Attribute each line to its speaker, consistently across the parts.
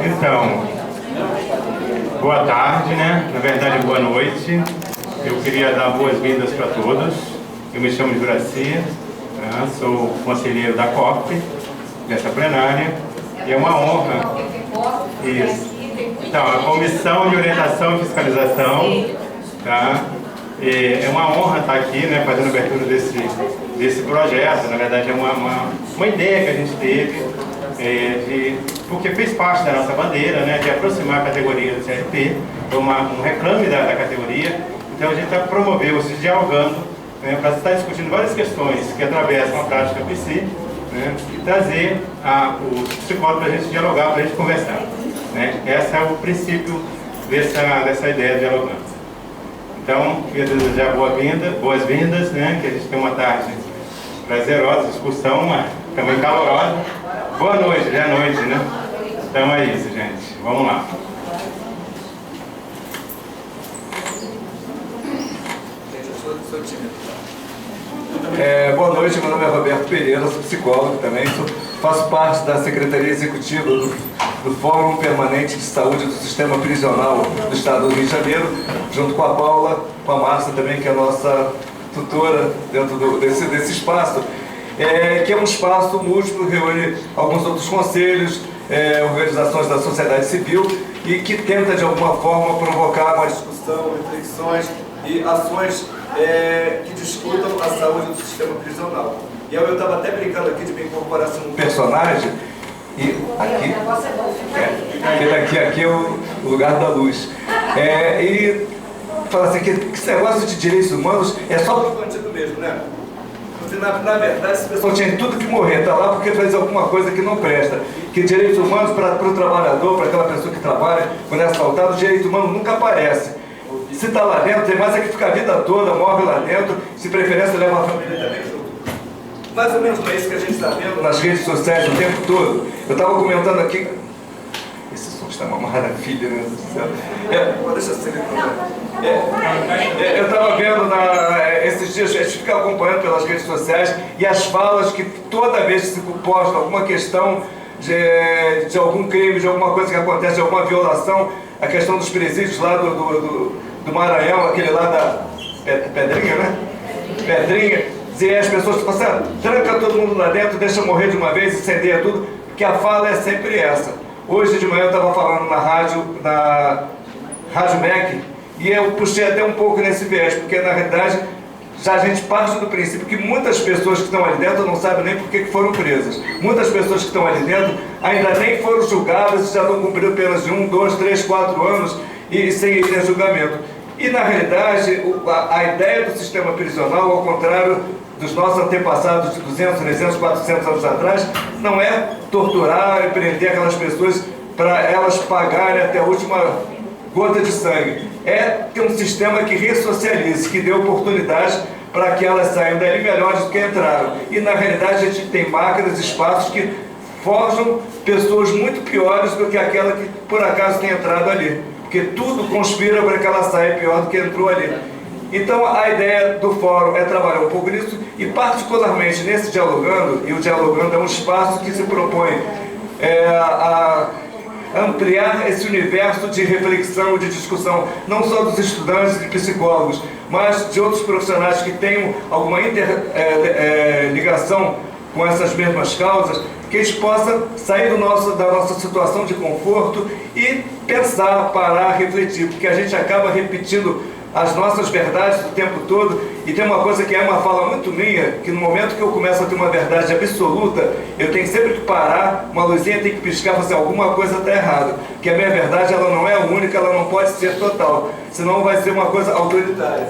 Speaker 1: Então, boa tarde, né? Na verdade, boa noite. Eu queria dar boas-vindas para todos. Eu me chamo Juraci, né? Sou conselheiro da COP, dessa plenária, e é uma honra. Isso. Então, a Comissão de Orientação e Fiscalização, tá? E é uma honra estar aqui, né, fazendo a abertura desse projeto. Na verdade, é uma ideia que a gente teve, porque fez parte da nossa bandeira, né, de aproximar a categoria do CLT, um reclame da categoria. Então, a gente promoveu esse dialogando, né, para estar discutindo várias questões que atravessam a prática PC, né, e trazer os psicólogos para a gente dialogar, para a gente conversar. Né? Esse é o princípio dessa ideia dialogando. Então, queria desejar boas-vindas, né? Que a gente tem uma tarde prazerosa, discussão, mas também calorosa. Boa noite, já é noite, né? Então é isso, gente. Vamos lá.
Speaker 2: Boa noite, meu nome é Roberto Pereira, sou psicólogo também, faço parte da Secretaria Executiva do Fórum Permanente de Saúde do Sistema Prisional do Estado do Rio de Janeiro, junto com a Paula, com a Márcia também, que é a nossa tutora dentro desse espaço, que é um espaço múltiplo, reúne alguns outros conselhos, organizações da sociedade civil e que tenta de alguma forma provocar uma discussão, reflexões e ações que discutam a saúde do sistema prisional. E eu estava até brincando aqui de me incorporar como um personagem, e aqui é o lugar da luz. E fala assim, que esse negócio de direitos humanos é só para o bandido mesmo, né? Na verdade, esse pessoal tinha tudo que morrer, está lá porque fez alguma coisa que não presta. Que direitos humanos para o trabalhador, para aquela pessoa que trabalha, quando é assaltado, o direito humano nunca aparece. Se está lá dentro, tem mais é que fica a vida toda, morre lá dentro, se preferência leva a família também junto. Mais ou menos é isso que a gente está vendo nas redes sociais o tempo todo. Eu estava comentando aqui, esse som está uma maravilha, né? Deixa eu ser eu estava vendo esses dias, a gente fica acompanhando pelas redes sociais e as falas que toda vez que se posta alguma questão de algum crime, de alguma coisa que acontece, de alguma violação, a questão dos presídios lá do Maranhão, aquele lá da Pedrinha, né? Pedrinha, e as pessoas falam assim, tranca todo mundo lá dentro, deixa morrer de uma vez, incendeia tudo, porque a fala é sempre essa. Hoje de manhã eu estava falando na Rádio MEC, e eu puxei até um pouco nesse viés, porque na realidade já a gente parte do princípio que muitas pessoas que estão ali dentro não sabem nem por que foram presas. Muitas pessoas que estão ali dentro ainda nem foram julgadas, já estão cumprindo penas de 1, 2, 3, 4 anos e sem ir a julgamento. E na realidade a ideia do sistema prisional, ao contrário dos nossos antepassados de 200, 300, 400 anos atrás, não é torturar e prender aquelas pessoas para elas pagarem até a última gota de sangue. É ter um sistema que ressocialize, que dê oportunidade para que elas saiam dali melhores do que entraram. E na realidade a gente tem máquinas, espaços que forjam pessoas muito piores do que aquela que por acaso tem entrado ali. Porque tudo conspira para que ela saia pior do que entrou ali. Então a ideia do fórum é trabalhar um pouco nisso e particularmente nesse dialogando, e o dialogando é um espaço que se propõe a ampliar esse universo de reflexão, de discussão, não só dos estudantes e psicólogos, mas de outros profissionais que tenham alguma ligação com essas mesmas causas, que a gente possa sair da nossa situação de conforto e pensar, parar, refletir, porque a gente acaba repetindo as nossas verdades o tempo todo, e tem uma coisa que é uma fala muito minha, que no momento que eu começo a ter uma verdade absoluta, eu tenho sempre que parar, uma luzinha tem que piscar e falar assim, alguma coisa está errada, porque a minha verdade ela não é única, ela não pode ser total, senão vai ser uma coisa autoritária.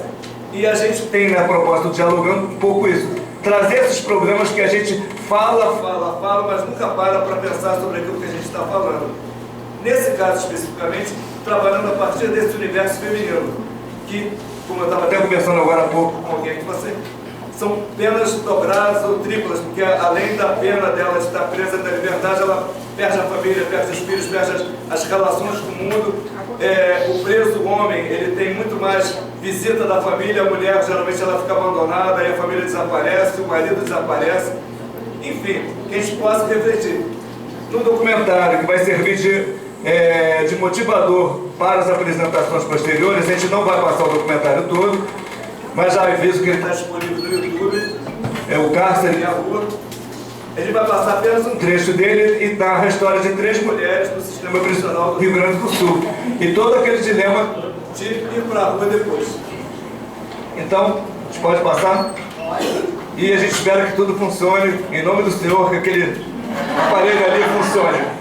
Speaker 2: E a gente tem na proposta do Dialogando um pouco isso, trazer esses problemas que a gente fala, mas nunca para pensar sobre aquilo que a gente está falando. Nesse caso especificamente, trabalhando a partir desse universo feminino, que, como eu estava até conversando agora há pouco com alguém que você, são penas dobradas ou triplas, porque além da pena dela estar presa da liberdade, ela perde a família, perde os filhos, perde as relações com o mundo. O preso, o homem, ele tem muito mais visita da família, a mulher geralmente ela fica abandonada, aí a família desaparece, o marido desaparece. Enfim, que a gente possa refletir. no documentário, que vai servir de motivador para as apresentações posteriores. A gente não vai passar o documentário todo, mas já aviso que ele está disponível no YouTube, é o Cárcere e a Rua. A gente vai passar apenas um trecho dele e narra a história de 3 mulheres no sistema prisional do Rio Grande do Sul. E todo aquele dilema de ir para a rua depois. Então, a gente pode passar? E a gente espera que tudo funcione, em nome do Senhor, que aquele aparelho ali funcione.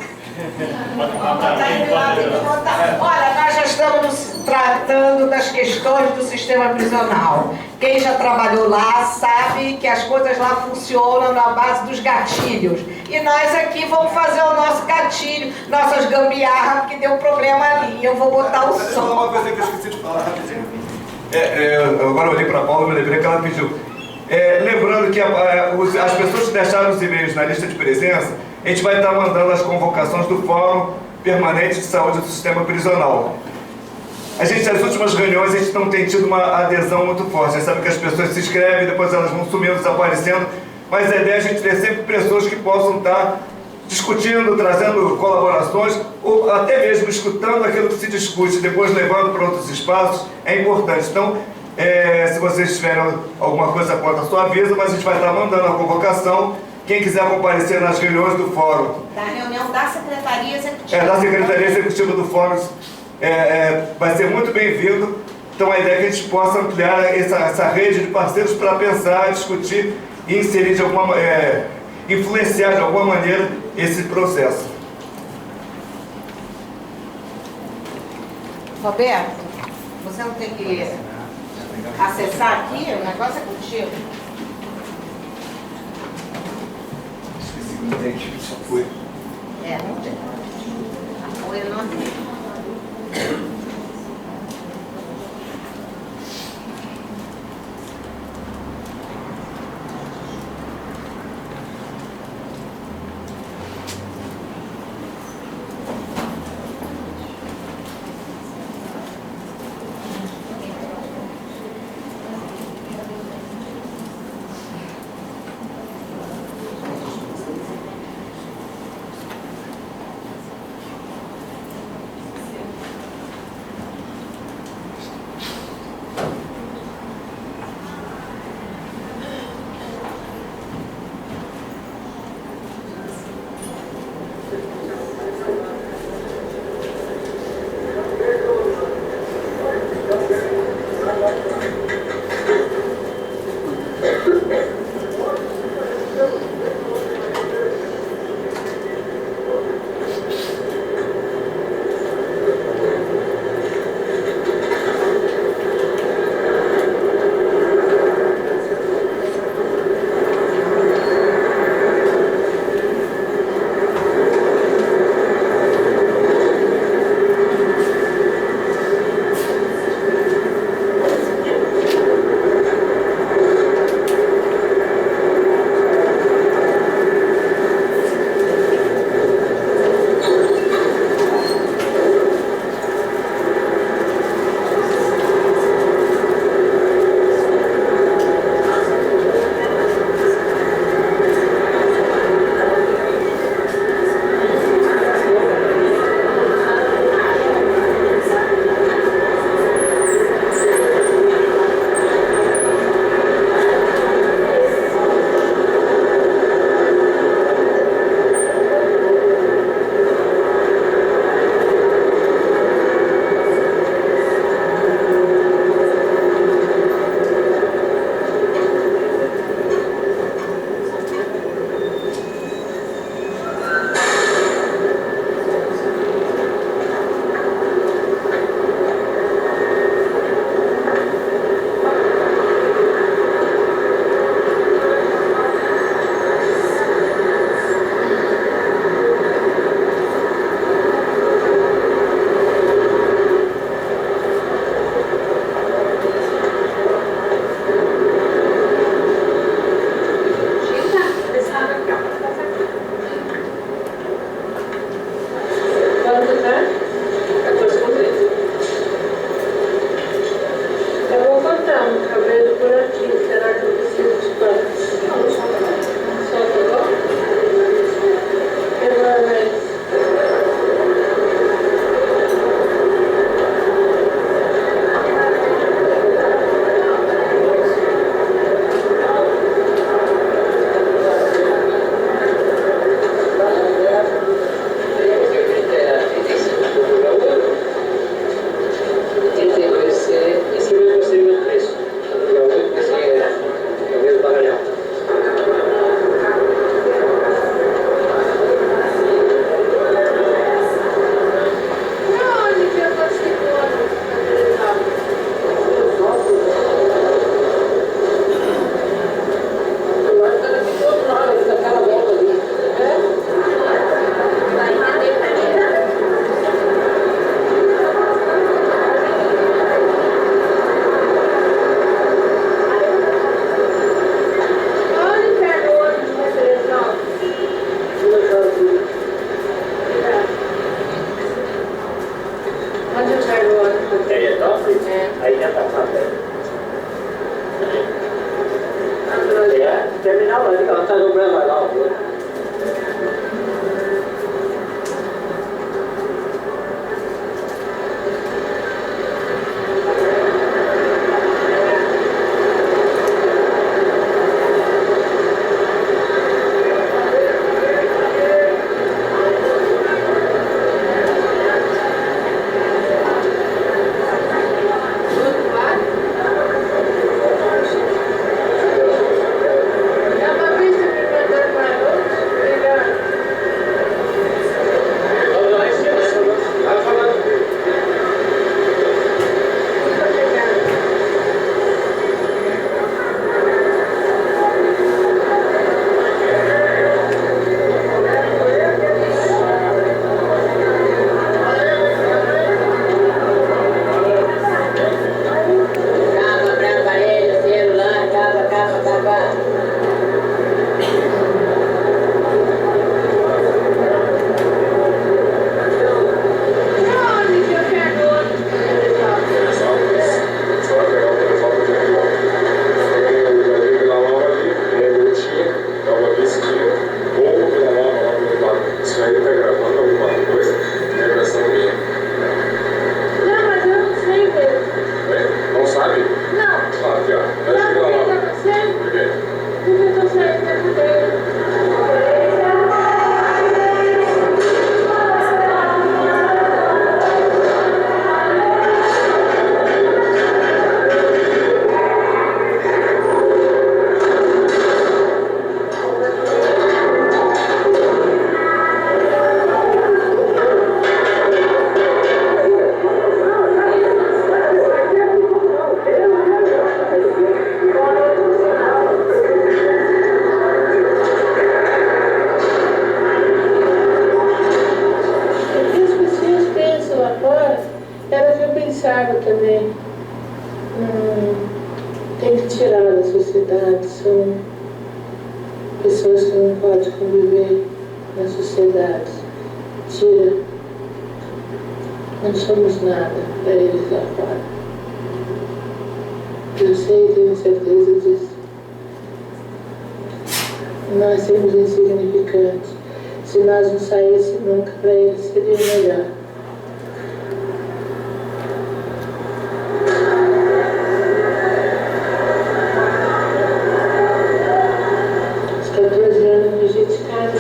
Speaker 3: Olha, nós já estamos tratando das questões do sistema prisional. Quem já trabalhou lá sabe que as coisas lá funcionam na base dos gatilhos. E nós aqui vamos fazer o nosso gatilho, nossas gambiarras, porque deu um problema ali. Eu vou botar o
Speaker 2: Deixa eu falar
Speaker 3: som.
Speaker 2: uma coisa que eu esqueci de falar rapidinho. Agora eu olhei para a Paula e me lembrei que ela pediu. Lembrando que as pessoas que deixaram os e-mails na lista de presença, a gente vai estar mandando as convocações do Fórum Permanente de Saúde do Sistema Prisional. Nas últimas reuniões, a gente não tem tido uma adesão muito forte. A gente sabe que as pessoas se inscrevem, depois elas vão sumindo, desaparecendo, mas a ideia é a gente ter sempre pessoas que possam estar discutindo, trazendo colaborações, ou até mesmo escutando aquilo que se discute, depois levando para outros espaços, é importante. Então, se vocês tiverem alguma coisa contra, só avisa, mas a gente vai estar mandando a convocação. Quem quiser comparecer nas reuniões do Fórum.
Speaker 3: Da reunião da Secretaria Executiva.
Speaker 2: Da Secretaria Executiva do Fórum, vai ser muito bem-vindo. Então a ideia é que a gente possa ampliar essa rede de parceiros para pensar, discutir e inserir de alguma influenciar de alguma maneira esse processo.
Speaker 3: Roberto, você não tem que acessar aqui? O negócio é contigo.
Speaker 2: Não tem que só foi.
Speaker 3: Não tem. Apoio não tem.
Speaker 4: sociedade são pessoas que não podem conviver na sociedade. Tira, não somos nada para eles lá fora. Eu sei, tenho certeza disso. Nós somos insignificantes. Se nós não saíssemos nunca, para eles seria melhor. Os 14 anos no jeito de casa,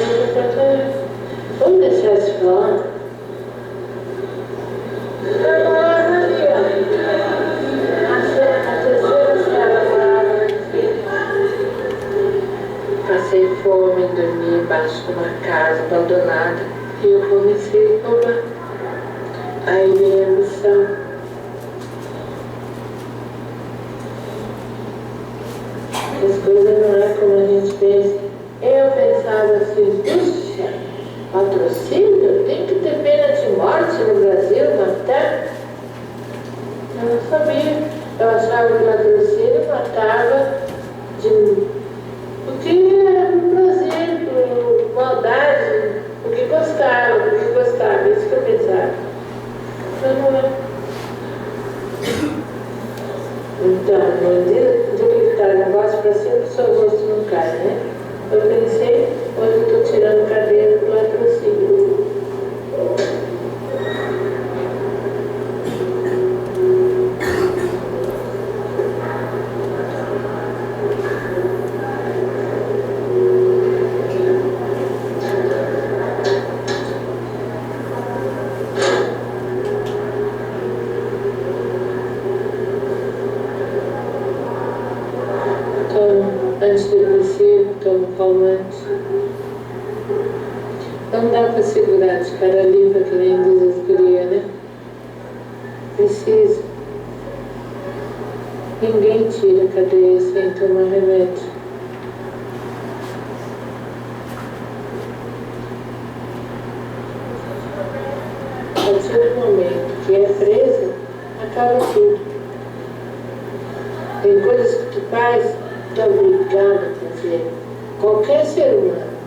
Speaker 4: vamos deixar de falar. Passei fome, dormi embaixo de uma casa abandonada e eu comecei a roubar. Aí veio a missão. As coisas não é como a gente pensa. Eu pensava assim, puxa, patrocínio? Tem que ter pena de morte no Brasil, matar? Eu não sabia. Eu achava que o patrocínio matava porque era por prazer, por maldade, porque gostava, isso que eu pensava. Mas não é. Então, no dia que está o negócio para cima, o seu rosto não cai, né? Eu pensei, hoje eu estou tirando cadeira do latrocínio. Antidepressivo, tomo calmante. Não dá para segurar de cara limpa que nem diz as gurias, né? Precisa. Ninguém tira a cadeia sem tomar remédio. A partir do momento que é presa, acaba tudo. Tem coisas que tu faz, tu é obrigado a fazer. Qualquer ser humano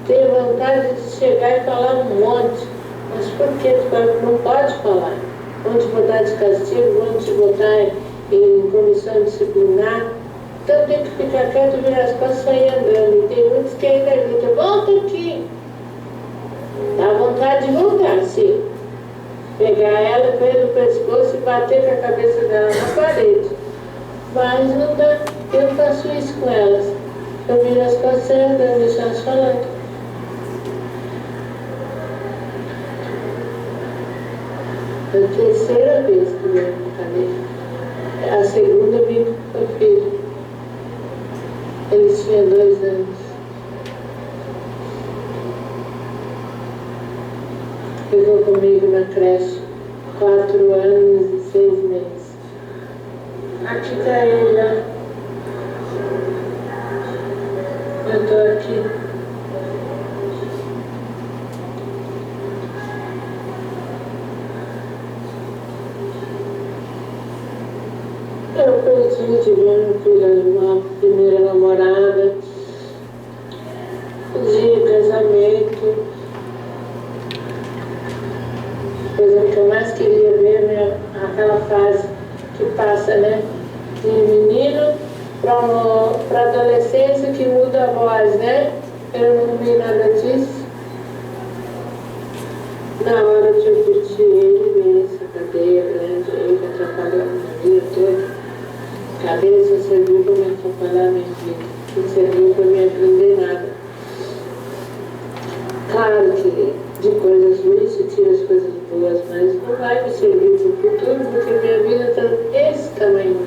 Speaker 4: tem vontade de chegar e falar um monte. Mas por que tu não pode falar? Vão te botar de castigo, vão te botar em comissão disciplinar. Então tem que ficar quieto, virar as costas e sair andando. E tem muitos que ainda gritam, volta aqui. Dá vontade de voltar, sim. Pegar ela pelo pescoço e bater com a cabeça dela na parede. Mas não dá. Eu faço isso com elas. Eu viro as costas e andando, deixo elas falando. É a terceira vez que eu venho com cadeia. A segunda eu vim com o meu filho. Eles tinham 2 anos. Ficou comigo na creche 4 anos e 6 meses. Aqui está ele, ó. Eu estou aqui. Eu perdi de ver meu filho, uma primeira namorada, de casamento. Coisa que eu mais queria ver, aquela fase que passa, né? De menino para adolescência que muda a voz, né? Eu não vi nada disso. Na hora de eu curtir ele, ver essa cadeia grande, ele atrapalhou a minha vida toda. Cabeça serviu para me atrapalhar a minha vida, não serviu para me aprender nada. Claro que de coisas ruins se tira as coisas boas, mas não vai me servir para o futuro, porque minha vida está desse tamanho.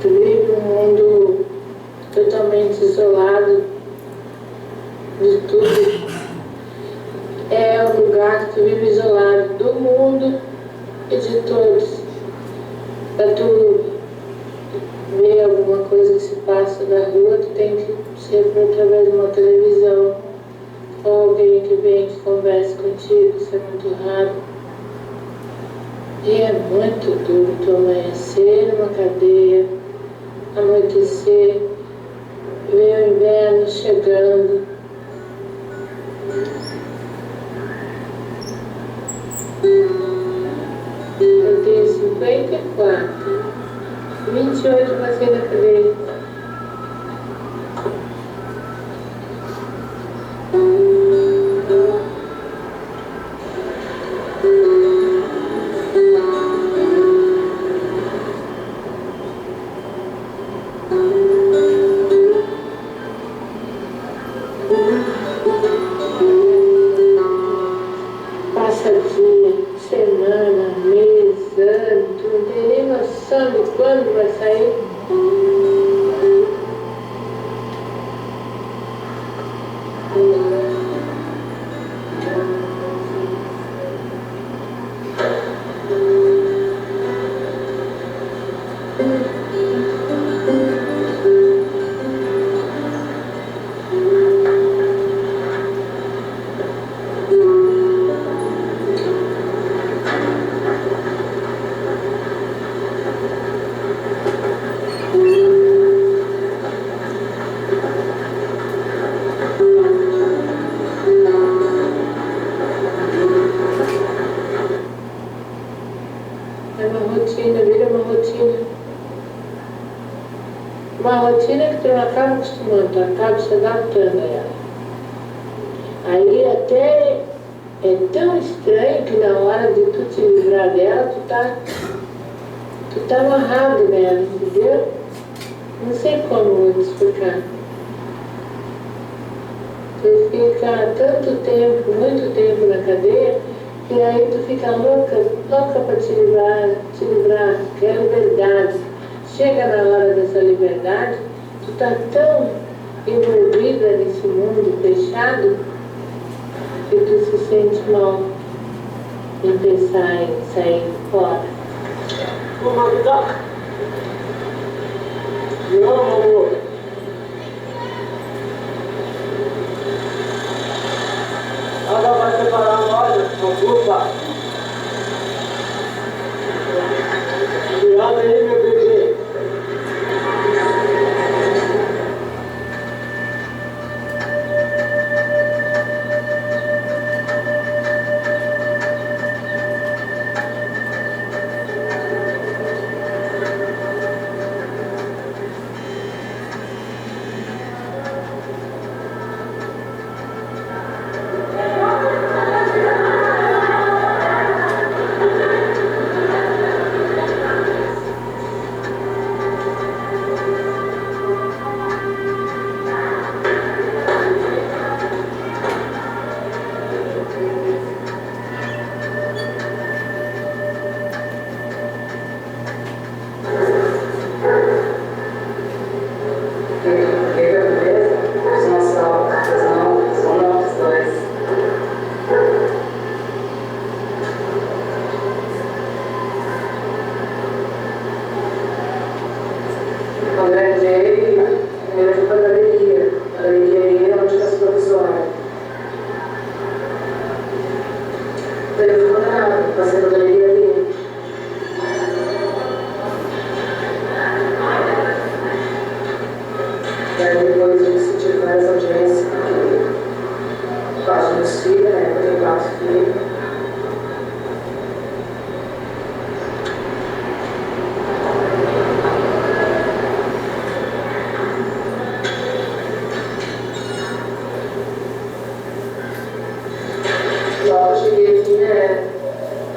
Speaker 4: Eu vivo um mundo totalmente lugar que tu vive isolado do mundo e de todos. Para tu ver alguma coisa que se passa na rua, tu tem que ser através de uma televisão, ou alguém que vem que converse contigo, isso é muito raro. E é muito duro tu amanhecer numa cadeia, anoitecer, ver o inverno chegando. Eu tenho 54, 28 passei na cadeia. Passa dia, semana, mês, ano, tu não tem nem noção de quando vai sair. É uma rotina, vira uma rotina. Uma rotina que tu não acaba acostumando, tu acaba se adaptando a ela. Aí até é tão estranho que na hora de tu te livrar dela, tu tá amarrado nela, entendeu? Não sei como vou te explicar. Tu fica tanto tempo, muito tempo na cadeia, e aí tu fica louca para te livrar, que é liberdade. Chega na hora dessa liberdade, tu tá tão envolvida nesse mundo fechado que tu se sente mal em pensar em sair fora.
Speaker 5: Ô, Marita! Me ama, amor! Ela vai separar nós, não culpa! Obrigado aí, meu bebê!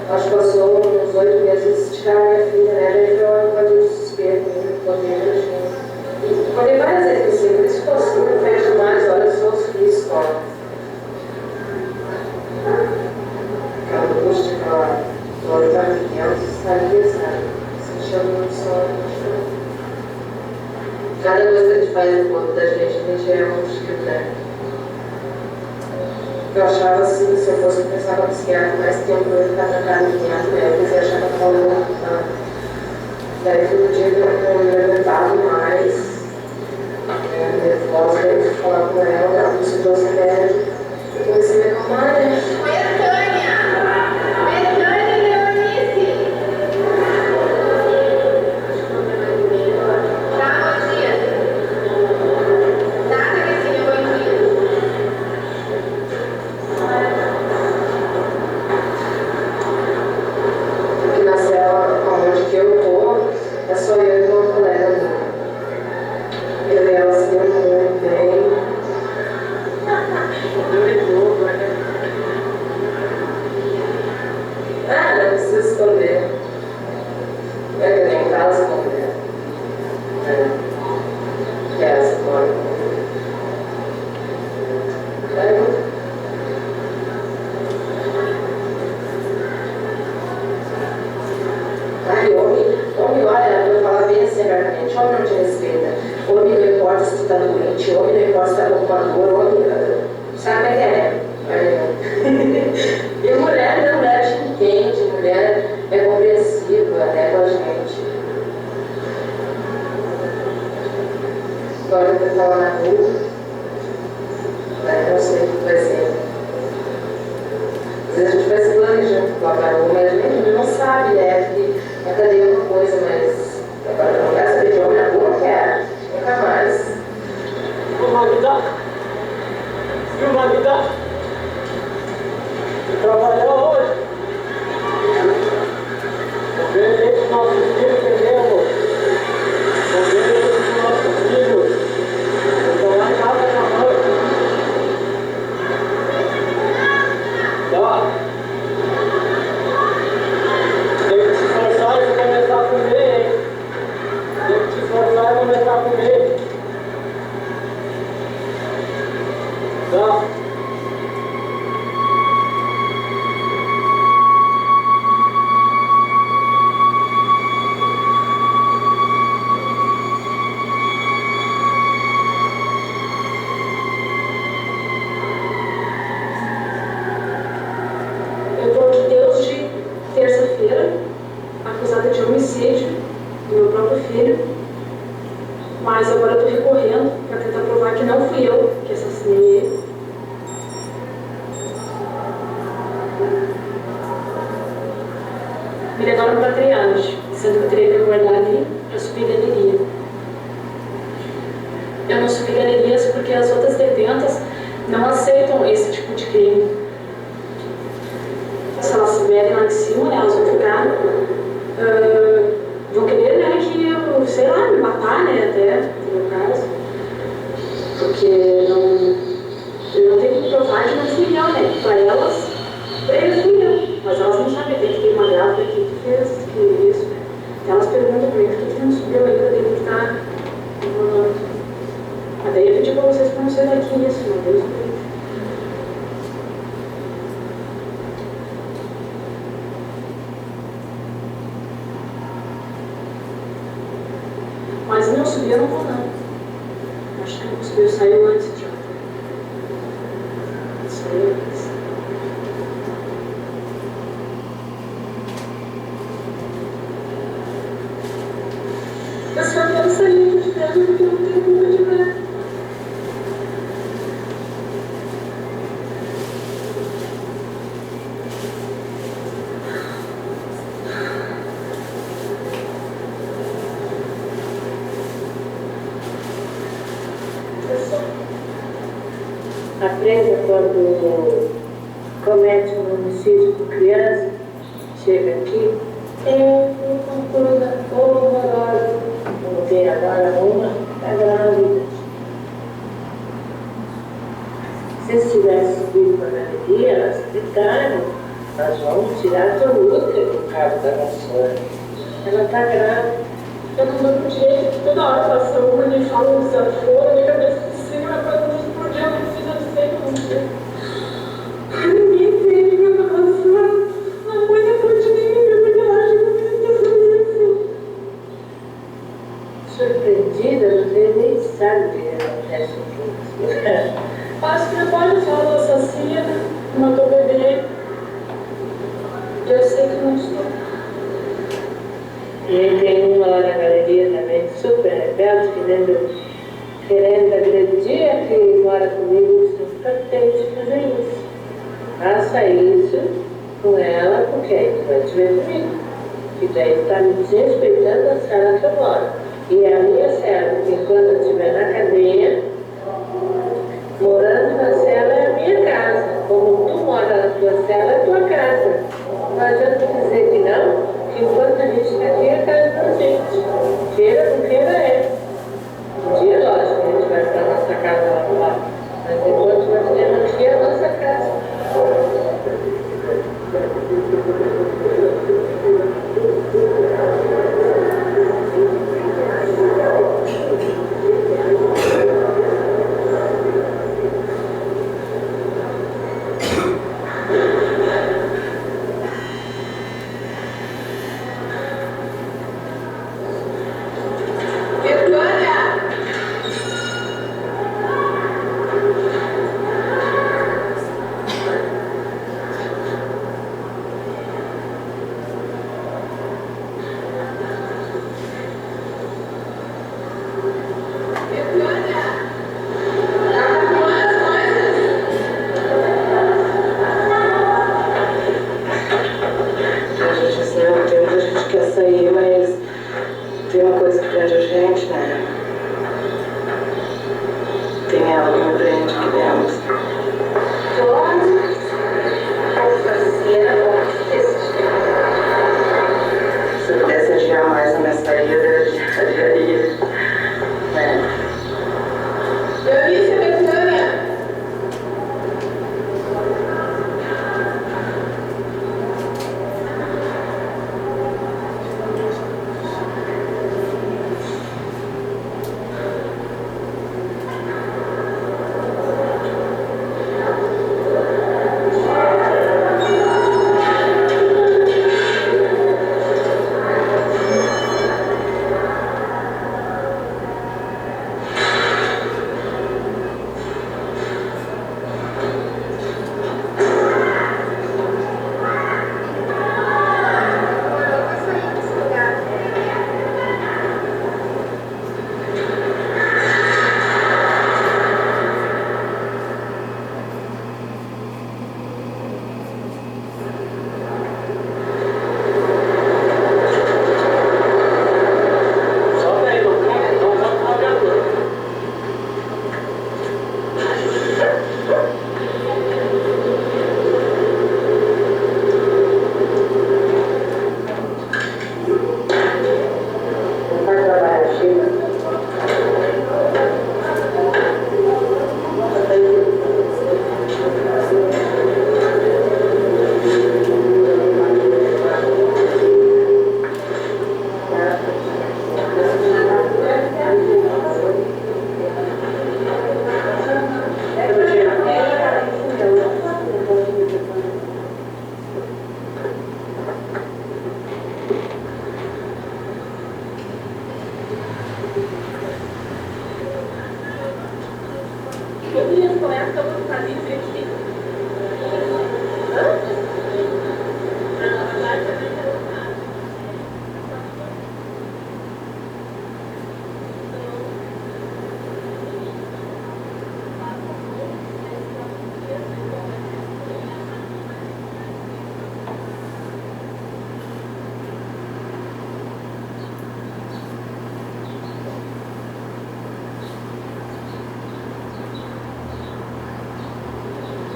Speaker 4: Acho que passou uns 8 meses de tirar minha filha, né? Daí eu invadi o desespero, falei várias vezes assim, por isso que eu não fecho mais, olha, eu sou feliz, ó. Aquela angústia, aquela dor da criança, saía, sabe? Sentia muito sono. Cada coisa que a gente faz no corpo da gente é um estilo, né? Eu achava assim, se eu fosse pensar com psiquiatra mais tempo, eu ia ficar trancada em dentro, né? Eu comecei a achar que eu estava louca, tá? Daí foi um dia que eu me levantava mais, nervosa, daí eu fui falar com ela me trouxe remédio, eu comecei a me acalmar, né?
Speaker 6: Oi, Antônia! Betânia Leonice! Tá, bom dia. Tá, Terezinha, bom dia.
Speaker 4: Aqui na cela onde que eu tô, é só eu e uma colega minha. Eu e ela se deu muito bem. Ah, não precisa esconder. Eu nem falo esconder. Que é essa forma. Ai, homem, olha, eu vou falar bem assim abertamente, homem não te respeita. Homem não importa se tu tá doente, homem não importa se tu tá com uma dor, homem, sabe a que é? E mulher a gente entende, mulher é compreensiva, né, com a gente. Agora eu vou falar na rua, não sei o que vai ser. Às vezes a gente vai se planejando com a garota, mas a gente não sabe, né? Porque a cadeia é uma coisa, mas agora não quer saber de homem na rua, não quer. Nunca mais.
Speaker 5: Humanidade. Trabalhou hoje. O bem dos nossos filhos, entendemos? O bem dos nossos filhos. Estão lá em casa com a mãe. Tá? Tem que se esforçar e começar a comer, hein? Tem que se esforçar e começar a comer. Tá?
Speaker 4: Eu estou aqui desde terça-feira, acusada de homicídio do meu próprio filho, mas agora eu estou recorrendo para tentar provar que não fui eu que assassinei ele. Me levaram para triagem, sendo que eu teria que aguardar ali para subir galeria. Eu não subi galerias porque as outras detentas não aceitam esse tipo de crime. Se elas estiverem lá em cima, né, elas vão ficar, vão querer, né, que eu, sei lá, me matar, né, até, no meu caso, porque eu não tenho que provar que não fui eu, né, para eles fui eu, mas elas não sabem, tem que ter uma grávida aqui que fez que isso, né, elas perguntam para mim, por que não subiu ainda, tem que estar, mas daí eu pedi para vocês para não sair daqui isso, meu Deus, mas não subir, eu não vou não. Acho que não subiu, saiu antes já. Saiu antes. Eu só quero sair de casa porque eu não tenho culpa de nada.
Speaker 7: A presa, quando comete um homicídio com criança, chega aqui, é uma coisa horrorosa. Como tem agora uma, está grávida. Se eles tivessem subido para a galeria, elas gritaram, nós vamos tirar a tua útero do cabo da vassoura. Ela está grávida.
Speaker 4: Eu não dou direito, toda hora passa uma e fala um desaforo, minha cabeça de cima, quase não explodir, eu não preciso ser nunca. Ninguém entende o que eu tô passando. A mãe não pode nem me ver, porque ela acha que eu tô fazendo assim.
Speaker 7: Surpreendida, você nem sabe o que acontece com isso.
Speaker 4: Acho que não pode falar do assassino. Eu sei que não estou. E tem uma lá na galeria também, super rebelde, querendo agredir a que mora comigo. Você não tem de fazer isso. Faça isso com ela, porque aí tu vai te ver comigo. E daí tu tá me desrespeitando a cela que eu moro. E a minha cela, enquanto eu estiver na cadeia, morando na cela é a minha casa. Como tu mora na tua cela, é a tua casa. Não adianta dizer que não, que enquanto a gente está aqui, é a casa da gente. Queira ou não queira, é. Um dia, lógico, a gente vai para a nossa casa lá. Mas enquanto nós temos aqui, é a nossa casa.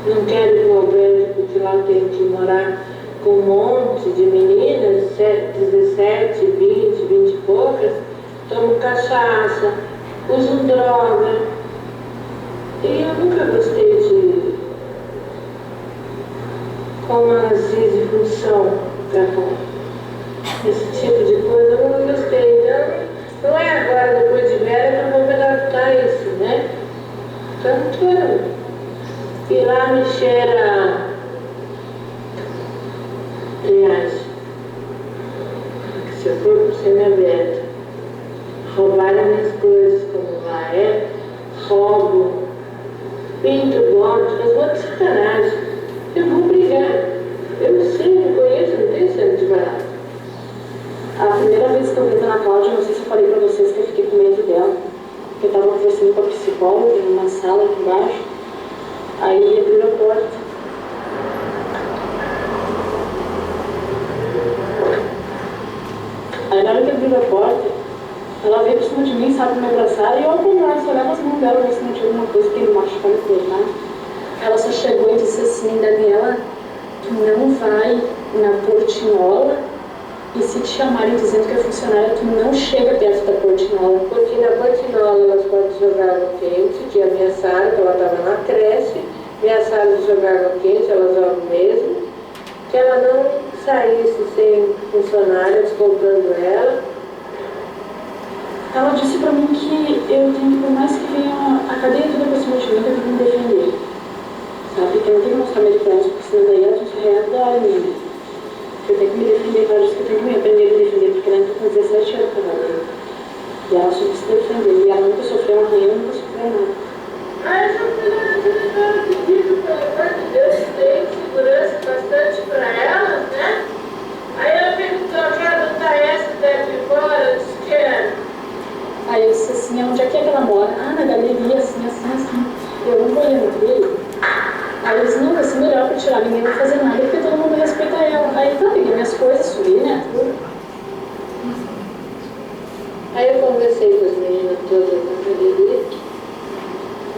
Speaker 4: Não quero ir para o albergue porque lá eu tenho que morar com um monte de meninas, 17, 20, 20 e poucas, tomam cachaça, usam droga. E eu nunca gostei de como elas dizem função para esse tipo de coisa, eu não gostei. Então, não é agora, depois de velha, que eu vou me adaptar a isso, né? Tanto ir lá me cheira, aliás, se eu for por semi-aberto, roubar as minhas coisas como lá é, roubo, pinto, boto, mas vou de sacanagem. Eu vou brigar. Eu sei, eu conheço
Speaker 5: Aí na hora que abriu a porta, ela veio por cima de mim, sabe, me abraçar, e eu ao contrário, só olhava as mãos dela, ver se não tinha alguma coisa que ele machucou no corpo, né? Ela só chegou e disse assim: Daniela, tu não vai na portinhola, e se te chamarem dizendo que é funcionária, tu não chega perto da portinhola.
Speaker 7: Porque na portinhola elas podem jogar água quente, que ameaçaram, que ela estava na creche, ameaçaram de jogar água quente, ela joga mesmo, que ela não saísse sem funcionária escoltando ela.
Speaker 5: Ela disse pra mim que eu tenho que, por mais que venha a cadeia toda pra cima de mim, eu tenho que me defender. Sabe? Que eu não tenho que mostrar medo pra elas, porque senão daí a gente readora em mim. Eu tenho que me defender, ela disse que eu tenho que me aprender a me defender, porque ela entrou com 17 anos pra cadeia. E ela soube se defender. E ela nunca sofreu um arranhão, nunca sofreu nada.
Speaker 7: Ah, essa filha da diretora pediu, pelo amor de Deus, tem segurança bastante pra elas, né? Aí ela perguntou: quer adotar essa daqui fora? Eu disse: quero.
Speaker 5: Aí eu disse assim: onde é que ela mora? Ah, na galeria, assim, assim, assim. Eu não vou muito dele. Aí eu disse: não, vai ser melhor pra tirar, ninguém vai fazer nada, porque todo mundo respeita ela. Aí tá, peguei minhas coisas, subi, né? Tudo.
Speaker 7: Aí eu conversei com as meninas todas na galeria,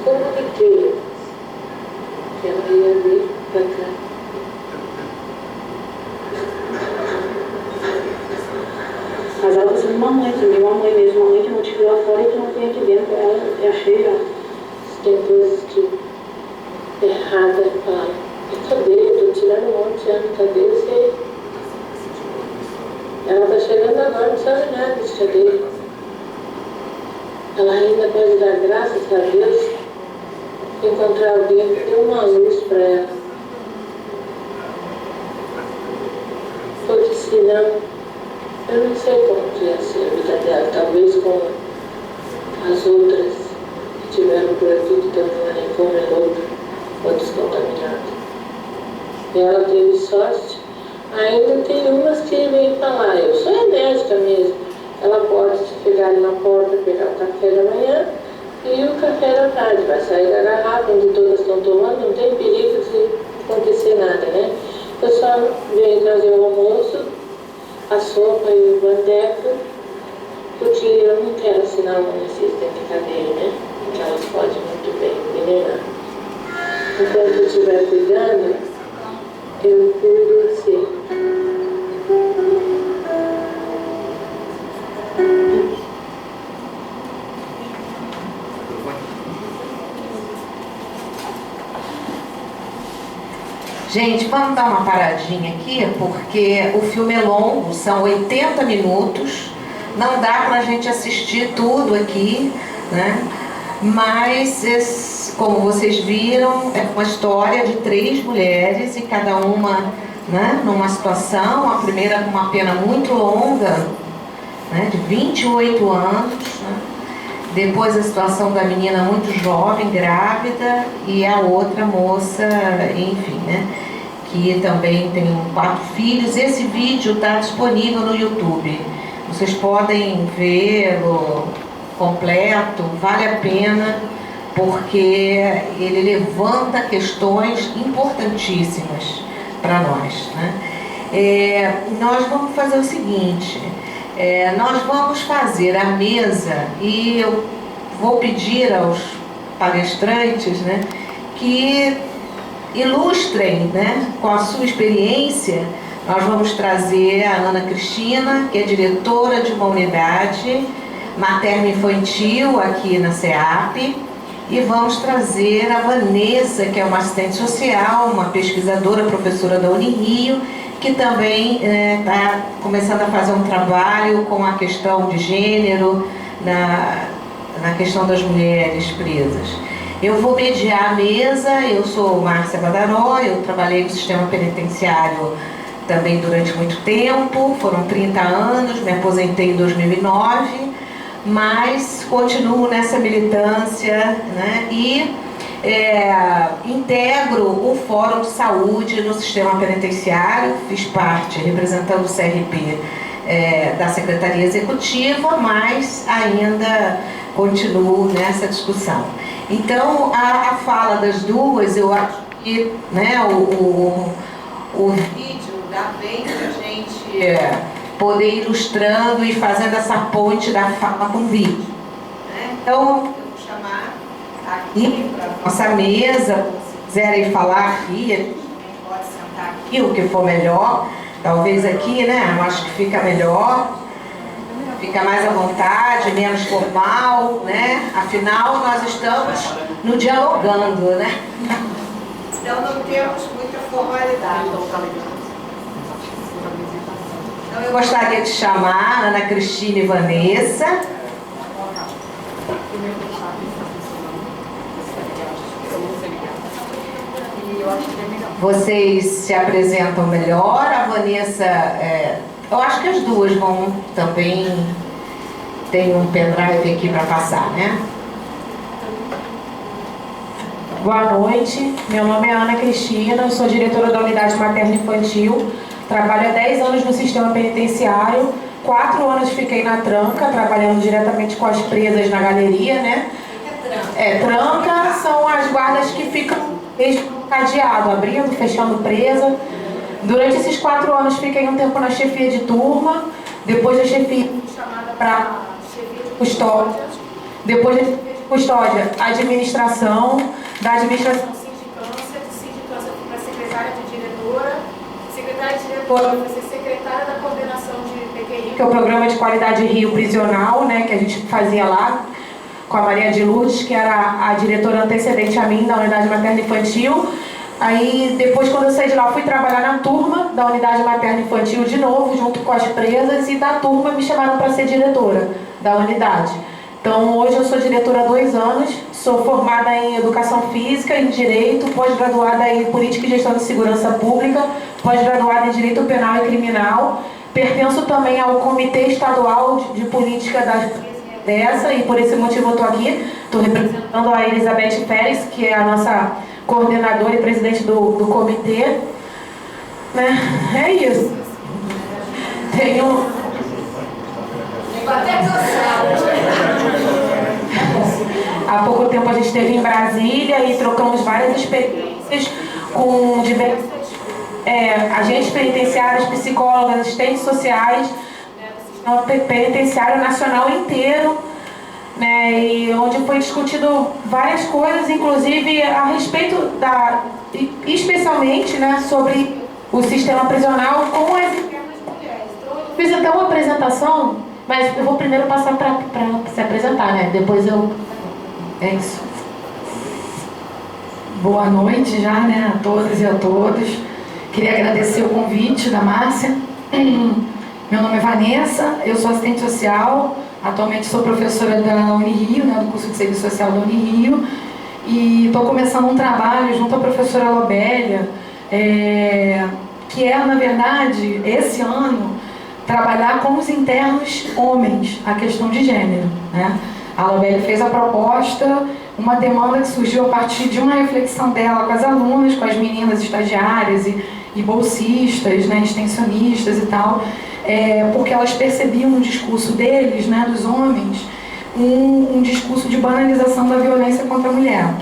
Speaker 7: comuniquei que ela ia vir pra cá.
Speaker 5: Mas ela tá sendo uma mãe também, uma mãe mesmo, uma mãe que não te viu lá fora e que não tem aqui dentro. Ela é cheia.
Speaker 7: Tem coisas que errada, pai. Cadê? Eu tô tirando um monte de ano, cadê? Eu sei. Ela tá chegando agora, não sabe nada de cadeia. Ela ainda pode dar graças a Deus encontrar alguém que dê uma luz para ela. Porque senão, eu não sei como que ia ser a vida dela. Talvez como as outras que tiveram por aqui, que estão no manicômio louco ou descontaminado. E ela teve sorte. Ainda tem umas que vêm falar: eu sou enérgica mesmo. Ela pode chegar ali na porta, pegar o café da manhã e o café da tarde. Vai sair da garrafa onde todas estão tomando, não tem perigo de acontecer nada, né? Eu só venho trazer o almoço, a sopa e o bandeco, porque eu não quero assinar uma assistente de cadeia, né? Porque elas podem muito bem envenenar. Enquanto eu estiver cuidando, eu cuido assim.
Speaker 3: Gente, vamos dar uma paradinha aqui, porque o filme é longo, são 80 minutos, não dá pra gente assistir tudo aqui, né? Mas, como vocês viram, é uma história de 3 mulheres e cada uma, né, numa situação, a primeira com uma pena muito longa, né, de 28 anos, né? Depois a situação da menina muito jovem, grávida, e a outra moça, enfim, né, que também tem 4 filhos. Esse vídeo está disponível no YouTube. Vocês podem vê-lo completo, vale a pena, porque ele levanta questões importantíssimas para nós, né? Nós vamos fazer o seguinte. Nós vamos fazer a mesa e eu vou pedir aos palestrantes, né, que ilustrem, né, com a sua experiência. Nós vamos trazer a Ana Cristina, que é diretora de uma unidade materno-infantil aqui na CEAP, e vamos trazer a Vanessa, que é uma assistente social, uma pesquisadora, professora da Unirio, que também está começando a fazer um trabalho com a questão de gênero, na questão das mulheres presas. Eu vou mediar a mesa. Eu sou Márcia Badaró, eu trabalhei no sistema penitenciário também durante muito tempo, foram 30 anos, me aposentei em 2009, mas continuo nessa militância, né, e integro o Fórum de Saúde no sistema penitenciário, fiz parte, representando o CRP, da Secretaria Executiva, mas ainda continuo nessa discussão. Então, a fala das duas, eu acho que, né, o vídeo dá bem para a gente poder ir ilustrando e fazendo essa ponte da fala com o vídeo. Então, eu vou chamar aqui para a nossa mesa, se quiserem falar aqui, pode sentar aqui, o que for melhor. Talvez aqui, né? Eu acho que fica melhor. Fica mais à vontade, menos formal, né? Afinal, nós estamos no dialogando, né? Então, não temos muita formalidade. Então, eu gostaria de chamar Ana Cristina e Vanessa. Vocês se apresentam melhor. A Vanessa, eu acho que as duas vão também. Tem um pendrive aqui para passar, né?
Speaker 8: Boa noite, meu nome é Ana Cristina, eu sou diretora da Unidade Materna Infantil, trabalho há 10 anos no sistema penitenciário, 4 anos fiquei na tranca, trabalhando diretamente com as presas na galeria, né? Tranca são as guardas que ficam cadeado, abrindo, fechando presa. Durante esses 4 anos fiquei um tempo na chefia de turma, depois da chefia chamada para chefia de custódia, depois da chefia de custódia, administração, da administração sindicância, de sindicância fui para secretária de diretora, secretária de diretora fui ser secretária da coordenação de PQI, que é o Programa de Qualidade Rio Prisional, né, que a gente fazia lá, com a Maria de Lourdes, que era a diretora antecedente a mim, da Unidade Materna Infantil. Aí, depois, quando eu saí de lá, fui trabalhar na turma da Unidade Materna Infantil de novo, junto com as presas, e da turma me chamaram para ser diretora da unidade. Então, hoje eu sou diretora há 2 anos, sou formada em Educação Física, em Direito, pós-graduada em Política e Gestão de Segurança Pública, pós-graduada em Direito Penal e Criminal, pertenço também ao Comitê Estadual de Política dessa, e por esse motivo eu estou aqui, estou representando a Elizabeth Pérez, que é a nossa coordenadora e presidente do comitê, né? É isso. Há pouco tempo a gente esteve em Brasília e trocamos várias experiências com diversos agentes penitenciários, psicólogos, assistentes sociais, do sistema penitenciário nacional inteiro, né, e onde foi discutido várias coisas, inclusive a respeito especialmente, né, sobre o sistema prisional com as internas mulheres. Então, eu fiz até uma apresentação, mas eu vou primeiro passar para se apresentar, né? Depois eu... É isso. Boa noite já, né, a todas e a todos. Queria agradecer o convite da Márcia. Meu nome é Vanessa, eu sou assistente social, atualmente sou professora da Unirio, né, do curso de Serviço Social da Unirio, e estou começando um trabalho junto à professora Lobélia, que é, na verdade, esse ano, trabalhar com os internos homens, a questão de gênero, né? A Lobélia fez a proposta, uma demanda que surgiu a partir de uma reflexão dela com as alunas, com as meninas estagiárias e bolsistas, né, extensionistas e tal, porque elas percebiam no discurso deles, né, dos homens, um discurso de banalização da violência contra a mulher.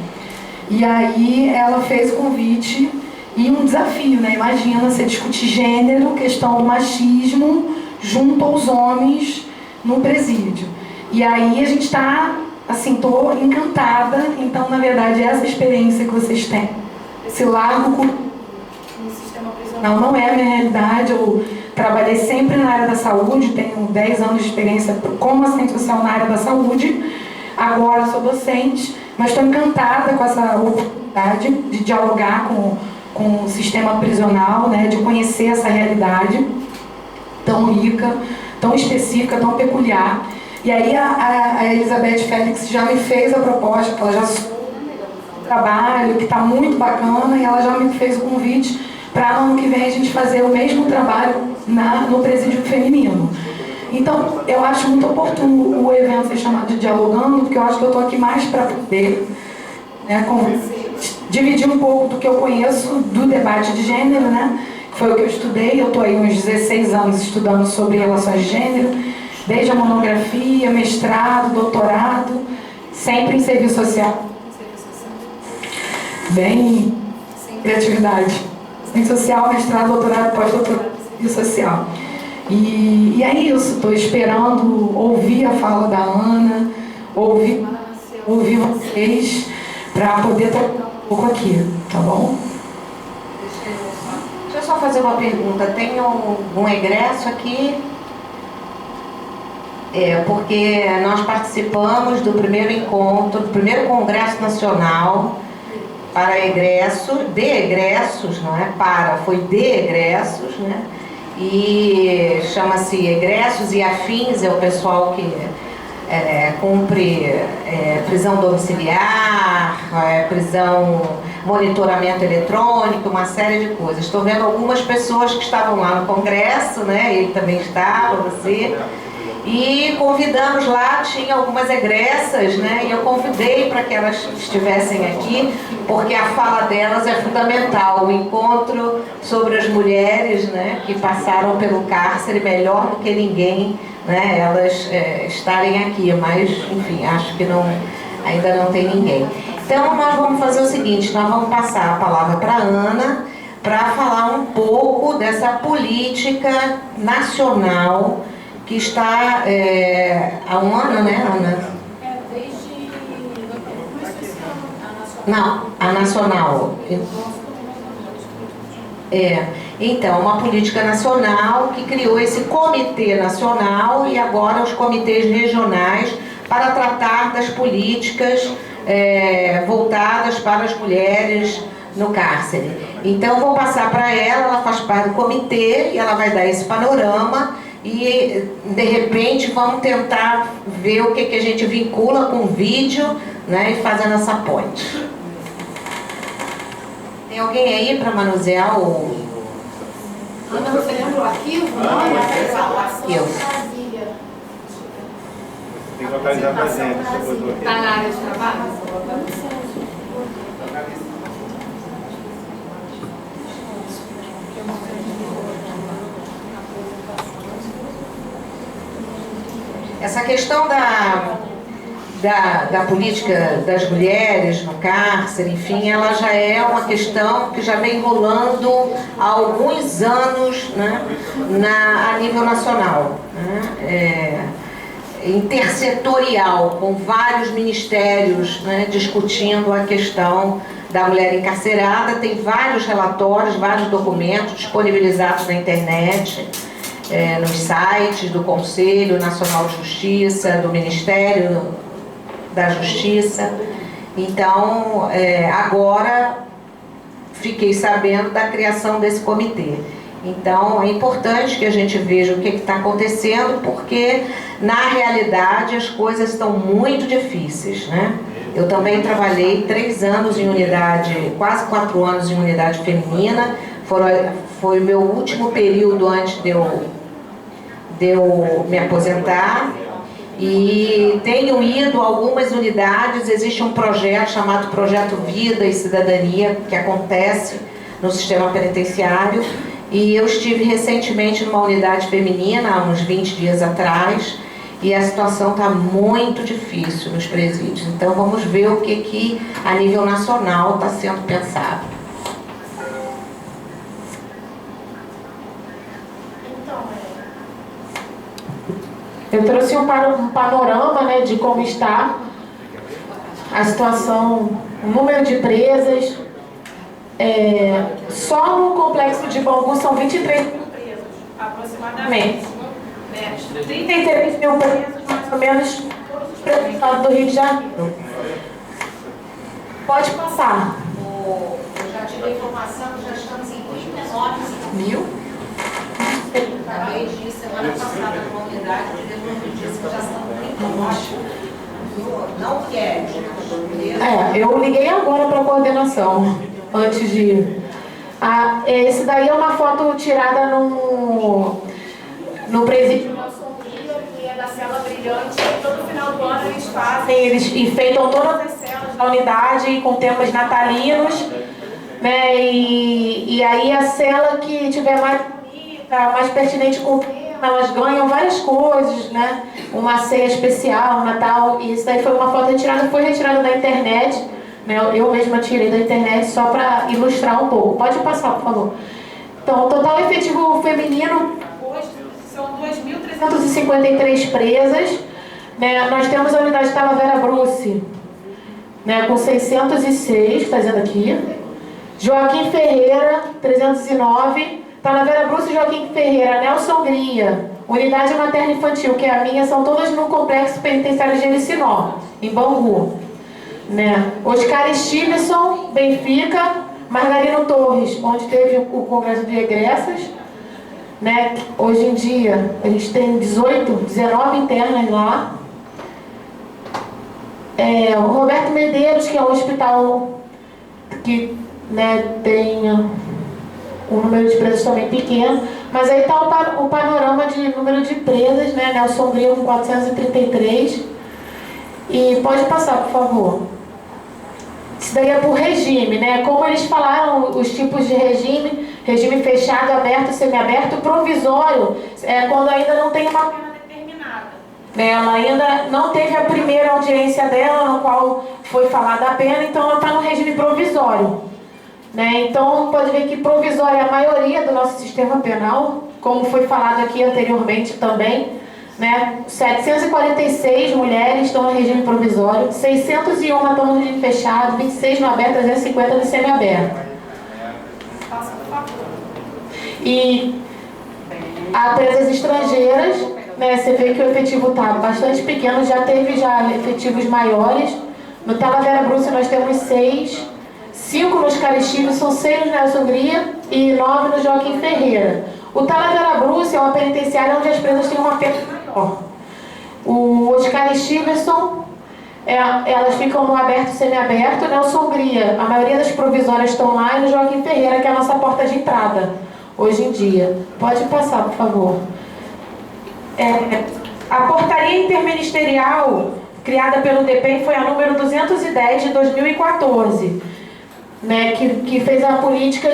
Speaker 8: E aí ela fez o convite e um desafio, né? Imagina você discutir gênero, questão do machismo, junto aos homens no presídio. E aí a gente está, assim, estou encantada. Então, na verdade, essa experiência que vocês têm, esse largo no sistema prisional, não é a minha realidade. Eu trabalhei sempre na área da saúde, tenho 10 anos de experiência como assistente social na área da saúde. Agora sou docente, mas estou encantada com essa oportunidade de dialogar com o sistema prisional, né, de conhecer essa realidade tão rica, tão específica, tão peculiar. E aí a Elizabeth Félix já me fez a proposta, que ela já um trabalho que está muito bacana, e ela já me fez o convite para no ano que vem a gente fazer o mesmo trabalho no presídio feminino. Então, eu acho muito oportuno o evento ser chamado de Dialogando, porque eu acho que eu estou aqui mais para poder, né, dividir um pouco do que eu conheço do debate de gênero, né, que foi o que eu estudei. Eu estou aí uns 16 anos estudando sobre relações de gênero, desde a monografia, mestrado, doutorado, sempre em serviço social. Bem, criatividade. Serviço social, mestrado, doutorado, pós-doutorado em serviço social. E é isso, estou esperando ouvir a fala da Ana, ouvir vocês, para poder tocar um pouco aqui, tá bom?
Speaker 3: Deixa eu só fazer uma pergunta. Tem um egresso aqui? Porque nós participamos do primeiro encontro, do primeiro Congresso Nacional para de egressos, não é para, foi de egressos, né? E chama-se Egressos e Afins, é o pessoal que cumpre prisão domiciliar, monitoramento eletrônico, uma série de coisas. Estou vendo algumas pessoas que estavam lá no congresso, né? Ele também estava, você. E convidamos lá, tinha algumas egressas, né? E eu convidei para que elas estivessem aqui, porque a fala delas é fundamental. O encontro sobre as mulheres, né, que passaram pelo cárcere melhor do que ninguém, né? Elas estarem aqui, mas, enfim, acho que ainda não tem ninguém. Então, nós vamos fazer o seguinte, nós vamos passar a palavra para a Ana, para falar um pouco dessa política nacional que está há um ano, né, Ana?
Speaker 5: Desde...
Speaker 3: Não, a nacional. Então, uma política nacional que criou esse comitê nacional e agora os comitês regionais para tratar das políticas voltadas para as mulheres no cárcere. Então, vou passar para ela faz parte do comitê e ela vai dar esse panorama. E, de repente, vamos tentar ver o que a gente vincula com o vídeo, né, e fazendo essa ponte. Tem alguém aí para manusear o...
Speaker 5: Ana, você lembra o arquivo? Não,
Speaker 3: Eu.
Speaker 1: Tem que localizar para dentro.
Speaker 5: Está na área de trabalho?
Speaker 3: Essa questão da política das mulheres no cárcere, enfim, ela já é uma questão que já vem rolando há alguns anos, né, a nível nacional, né, intersetorial, com vários ministérios, né, discutindo a questão da mulher encarcerada. Tem vários relatórios, vários documentos disponibilizados na internet, nos sites do Conselho Nacional de Justiça, do Ministério da Justiça. Então, agora fiquei sabendo da criação desse comitê. Então, é importante que a gente veja o que está acontecendo, porque, na realidade, as coisas estão muito difíceis, né? Eu também trabalhei 3 anos em unidade, quase 4 anos em unidade feminina. Foi o meu último período antes de eu me aposentar. E tenho ido a algumas unidades. Existe um projeto chamado Projeto Vida e Cidadania, que acontece no sistema penitenciário. E eu estive recentemente numa unidade feminina, há uns 20 dias atrás, e a situação está muito difícil nos presídios. Então vamos ver o que a nível nacional está sendo pensado.
Speaker 9: Eu trouxe um panorama, né, de como está a situação, o número de presas. Só no complexo de Bangu são 23 mil presas, aproximadamente. 33 mil presas, mais ou menos, no estado do Rio de Janeiro. Pode passar.
Speaker 3: Eu já tive a informação que já estamos em 39 mil. Acabei de ir semana passada numa unidade de desenvolvimento que já são 39. Não quer.
Speaker 9: Eu liguei agora para a coordenação, antes de ir. Esse daí é uma foto tirada no presídio que é da cela brilhante. Todo final do ano eles enfeitam todas as celas da unidade com temas natalinos, né? E aí a cela que tiver mais pertinente com o tema, elas ganham várias coisas, né? Uma ceia especial, um Natal. E isso daí foi uma foto foi retirada da internet, né? Eu mesma tirei da internet só para ilustrar um pouco. Pode passar, por favor. Então, o total efetivo feminino Hoje são 2.353 presas. Né? Nós temos a unidade de Talavera Bruce, né, com 606, está dizendo aqui. Joaquim Ferreira, 309. Talavera Bruce e Joaquim Ferreira. Nelson Gria, unidade materna infantil, que é a minha, são todas no complexo penitenciário de Jericinó, em Bangu. Né? Oscar Stevenson, Benfica. Margarino Torres, onde teve o congresso de egressas. Né? Hoje em dia, a gente tem 19 internas lá. O Roberto Medeiros, que é um hospital que, né, tem um número de presas também pequeno. Mas aí está o panorama de número de presas, né? Nelson Gria com 433. E pode passar, por favor. Isso daí é por regime, né? Como eles falaram, os tipos de regime: regime fechado, aberto, semiaberto, provisório, quando ainda não tem uma pena determinada. Ela ainda não teve a primeira audiência dela, no qual foi falada a pena, então ela está no regime provisório. Né? Então, pode ver que provisório é a maioria do nosso sistema penal, como foi falado aqui anteriormente também. Né? 746 mulheres estão no regime provisório, 601 estão no regime fechado, 26 no aberto, 350 no semiaberto. E há presas estrangeiras, né? Você vê que o efetivo está bastante pequeno, já teve efetivos maiores. No Talavera Bruce nós temos 6, 5 no Oscar Stevenson, 6 no Nelson Gria e 9 no Joaquim Ferreira. O Talavera Bruce é uma penitenciária onde as presas têm uma pena maior. O Oscar Stevenson, elas ficam no aberto e semiaberto. O Nelson Gria, a maioria das provisórias estão lá, e no Joaquim Ferreira, que é a nossa porta de entrada, hoje em dia. Pode passar, por favor. A portaria interministerial criada pelo DEPEN foi a número 210 de 2014, né, que fez a política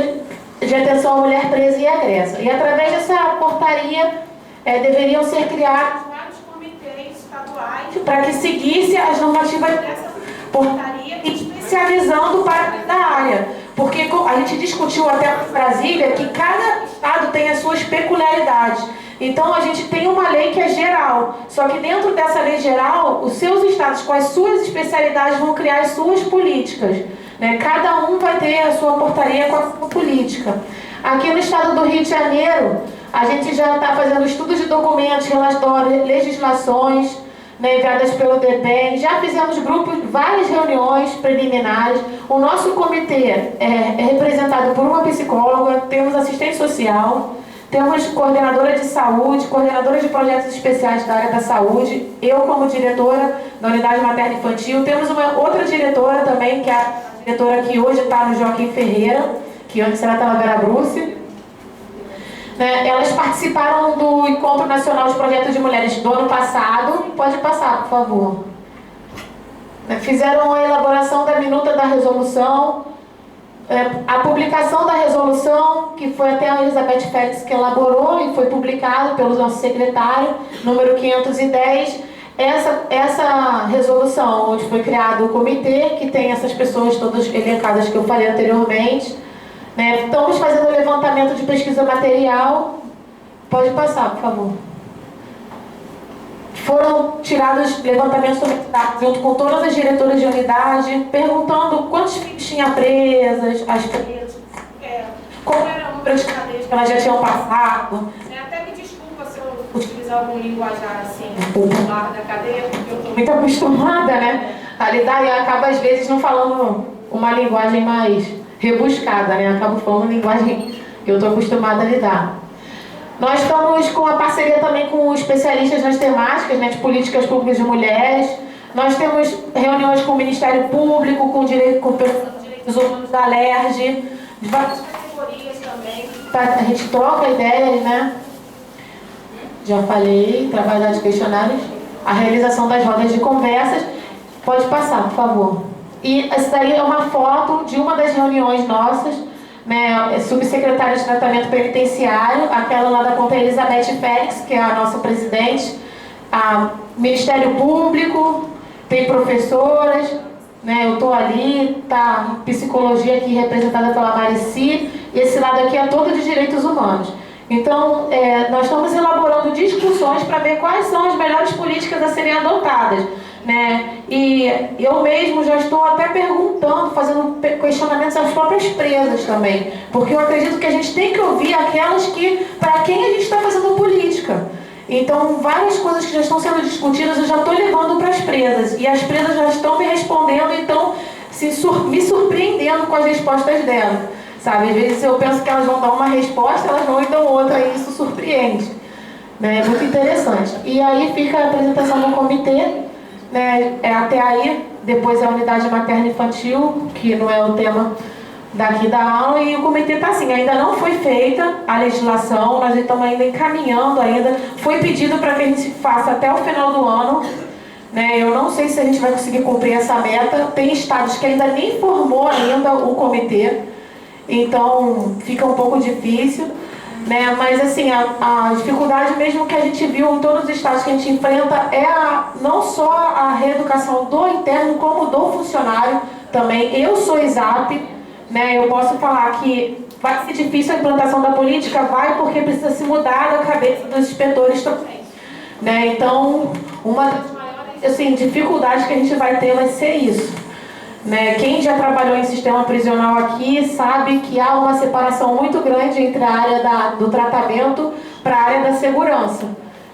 Speaker 9: de atenção à mulher presa e agressa. E através dessa portaria deveriam ser criados vários comitês estaduais para que seguisse as normativas dessa portaria, especializando para da área. Porque a gente discutiu até em Brasília que cada estado tem as suas peculiaridades. Então a gente tem uma lei que é geral, só que dentro dessa lei geral, os seus estados com as suas especialidades vão criar as suas políticas. Né? Cada um vai ter a sua portaria com a sua política. Aqui no estado do Rio de Janeiro, a gente já está fazendo estudos de documentos, relatórios, legislações, né, enviadas pelo DEPEN. Já fizemos várias reuniões preliminares. O nosso comitê é representado por uma psicóloga, temos assistente social, temos coordenadora de saúde, coordenadora de projetos especiais da área da saúde, eu como diretora da unidade materna infantil, temos uma outra diretora também, que é a diretora que hoje está no Joaquim Ferreira, que antes era Talavera Bruce. Né, elas participaram do Encontro Nacional de Projetos de Mulheres do ano passado. Pode passar, por favor. Fizeram a elaboração da minuta da resolução, a publicação da resolução, que foi até a Elizabeth Félix que elaborou e foi publicado pelo nosso secretário, número 510. Essa resolução, onde foi criado o comitê, que tem essas pessoas todas elencadas que eu falei anteriormente. Né? Estamos fazendo o levantamento de pesquisa material. Pode passar, por favor. Foram tirados levantamentos sobre dados junto com todas as diretoras de unidade, perguntando quantos filhos tinha presas, as presas, qual era o número de cadeias que elas já tinham passado. Até me desculpa se eu utilizar algum linguajar assim, popular da cadeia, porque eu estou muito acostumada, né, a lidar, e acaba às vezes não falando uma linguagem mais rebuscada, né? Acabo falando linguagem que eu estou acostumada a lidar. Nós estamos com a parceria também com especialistas nas temáticas, né, de políticas públicas de mulheres. Nós temos reuniões com o Ministério Público, com direitos humanos da LERJ, de várias categorias também. A gente troca ideias, né? Já falei, trabalhar de questionários, a realização das rodas de conversas. Pode passar, por favor. E essa daí é uma foto de uma das reuniões nossas, né, subsecretária de tratamento penitenciário, aquela lá da conta Elizabeth Félix, que é a nossa presidente, Ministério Público, tem professoras, né, eu estou ali, tá psicologia aqui representada pela Marici, e esse lado aqui é todo de direitos humanos. Então, nós estamos elaborando discussões para ver quais são as melhores políticas a serem adotadas, né? E eu mesmo já estou até perguntando, fazendo questionamentos às próprias presas também, porque eu acredito que a gente tem que ouvir aquelas que, para quem a gente está fazendo política. Então, várias coisas que já estão sendo discutidas eu já estou levando para as presas, e as presas já estão me respondendo, então me surpreendendo com as respostas delas. Sabe, às vezes eu penso que elas vão dar uma resposta, elas vão e dão outra, e isso surpreende. Né? É muito interessante. E aí fica a apresentação do comitê, né? Até aí, depois a unidade materno-infantil, que não é o tema daqui da aula, e o comitê está assim, ainda não foi feita a legislação, nós estamos ainda encaminhando ainda, foi pedido para que a gente faça até o final do ano, né? Eu não sei se a gente vai conseguir cumprir essa meta, tem estados que ainda nem formou ainda o comitê, então fica um pouco difícil, né? Mas assim, a dificuldade mesmo que a gente viu em todos os estados que a gente enfrenta é não só a reeducação do interno, como do funcionário também. Eu sou ISAP, né? Eu posso falar que vai ser difícil a implantação da política, vai, porque precisa se mudar da cabeça dos inspetores também, né? Então, uma das maiores assim, dificuldades que a gente vai ter vai ser isso. Né? Quem já trabalhou em sistema prisional aqui sabe que há uma separação muito grande entre a área do tratamento para a área da segurança.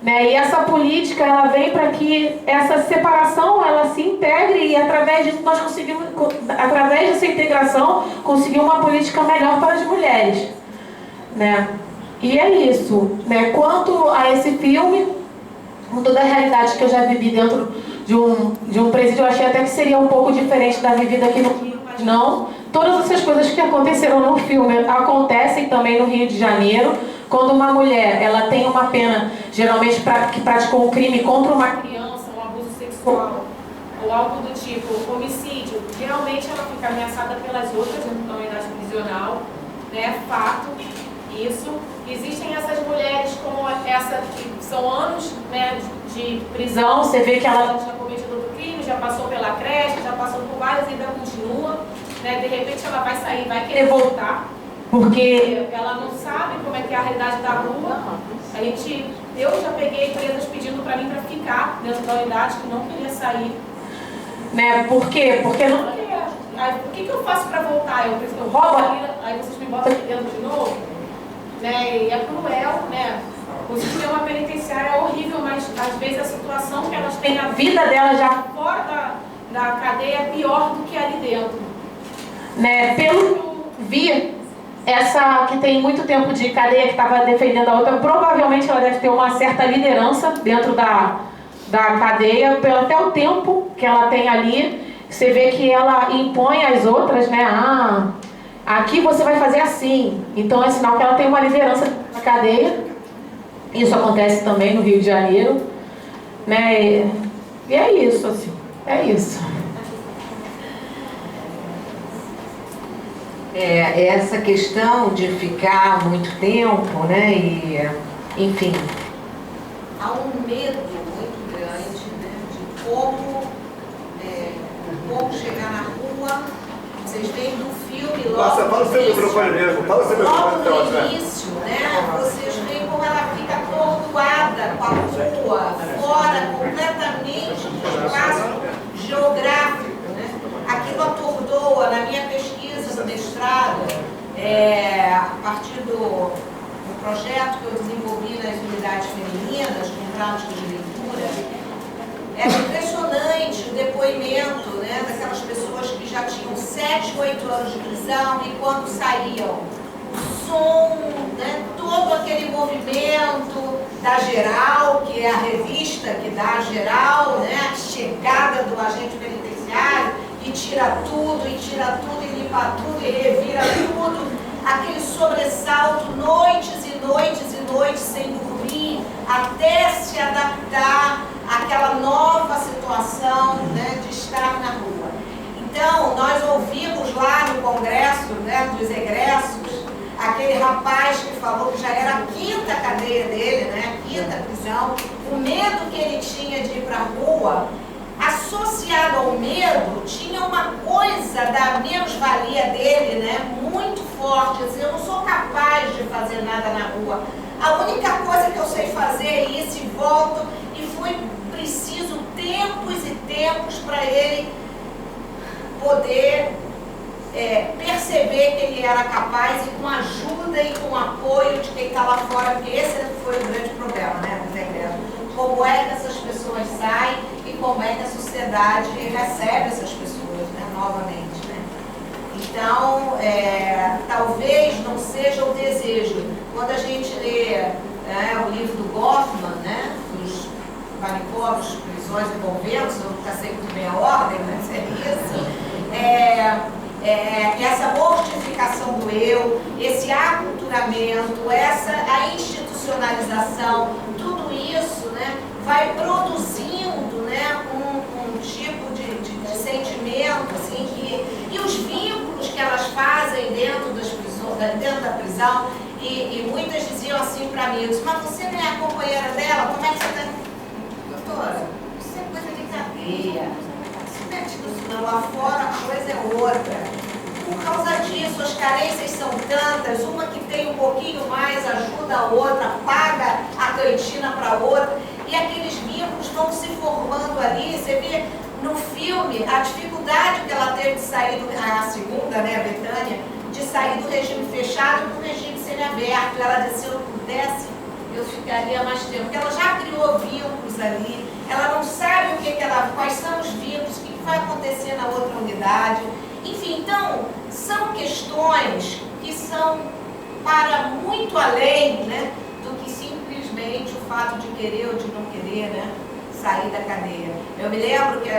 Speaker 9: Né? E essa política ela vem para que essa separação ela se integre e através disso nós conseguimos, através dessa integração, conseguir uma política melhor para as mulheres. Né? E é isso. Né? Quanto a esse filme, com toda a realidade que eu já vivi dentro de um presídio, eu achei até que seria um pouco diferente da vivida aqui no Rio, mas não. Todas essas coisas que aconteceram no filme acontecem também no Rio de Janeiro. Quando uma mulher ela tem uma pena, geralmente que praticou um crime contra uma criança, um abuso sexual, ou algo do tipo, homicídio, geralmente ela fica ameaçada pelas outras na unidade prisional, né? Fato, isso. Existem essas mulheres como essa que são anos, né, de prisão, você vê que ela já tinha cometido outro crime, já passou pela creche, já passou por várias e ainda continua, né? De repente ela vai sair, vai querer voltar, porque ela não sabe como é que é a realidade da rua. Eu já peguei presas pedindo para mim para ficar dentro da unidade, que não queria sair. Né? Por quê? Porque não queria. Aí, o que eu faço para voltar? Eu roubo ali, aí vocês me botam aqui dentro de novo? Né? E é cruel, né? O sistema penitenciário é horrível, mas às vezes a situação que elas têm, a vida delas já fora da cadeia é pior do que ali dentro. Né? Pelo que eu vi, essa que tem muito tempo de cadeia, que estava defendendo a outra, provavelmente ela deve ter uma certa liderança dentro da cadeia, pelo até o tempo que ela tem ali. Você vê que ela impõe às outras, né? Aqui você vai fazer assim. Então é sinal que ela tem uma liderança na cadeia. Isso acontece também no Rio de Janeiro, né? E é isso, assim. É isso.
Speaker 3: Essa questão de ficar muito tempo, né? E, enfim, há um medo muito grande, né? De como chegar na rua. Vocês veem no filme logo no início, né? Vocês veem como ela fica atordoada com a rua, fora completamente do espaço geográfico, né? Aquilo atordoa. Na minha pesquisa do mestrado, a partir do projeto que eu desenvolvi nas unidades femininas, com práticas de leitura, era impressionante o depoimento, né, daquelas pessoas que já tinham 7, 8 anos de prisão e quando saíam, o som, né, todo aquele movimento da Geral, que é a revista que dá a Geral, né, a chegada do agente penitenciário, e tira tudo, e limpa tudo, e revira tudo, aquele sobressalto, noites e noites e noites sem dormir, até se adaptar àquela nova situação, né, de estar na rua. Então, nós ouvimos lá no congresso, né, dos egressos, aquele rapaz que falou que já era a 5ª cadeia dele, né, a 5ª prisão, o medo que ele tinha de ir para a rua. Associado ao medo, tinha uma coisa da menos-valia dele, né, muito forte, assim, eu não sou capaz de fazer nada na rua. A única coisa que eu sei fazer é isso e volto, e foi preciso tempos e tempos para ele poder perceber que ele era capaz, e com ajuda e com apoio de quem está lá fora, porque esse foi o grande problema, né, da igreja. Como é que essas pessoas saem e como é que a sociedade recebe essas pessoas, né, novamente, né? Então, talvez não seja o desejo. Quando a gente lê o livro do Goffman, né, dos manicômios, prisões e conventos, eu nunca sei muito bem a ordem, mas é isso. Essa mortificação do eu, esse aculturamento, a institucionalização, tudo isso, né, vai produzindo, né, um tipo de sentimento, assim, e os vínculos que elas fazem dentro da prisão, e muitas diziam assim para mim, mas você não é a companheira dela, como é que você está? Doutora, isso é coisa de cadeia. Não, lá fora a coisa é outra. Por causa disso, as carências são tantas, uma que tem um pouquinho mais ajuda a outra, paga a cantina para a outra, e aqueles vínculos vão se formando ali. Você vê no filme a dificuldade que ela teve de sair a segunda, né, a Betânia, de sair do regime fechado para o regime semiaberto. Ela disse, se eu pudesse, eu ficaria mais tempo, porque ela já criou vínculos ali, ela não sabe quais são os vínculos, o que vai acontecer na outra unidade. Enfim, então, são questões que são para muito além, né, do que simplesmente o fato de querer ou de não querer, né, sair da cadeia. Eu me lembro que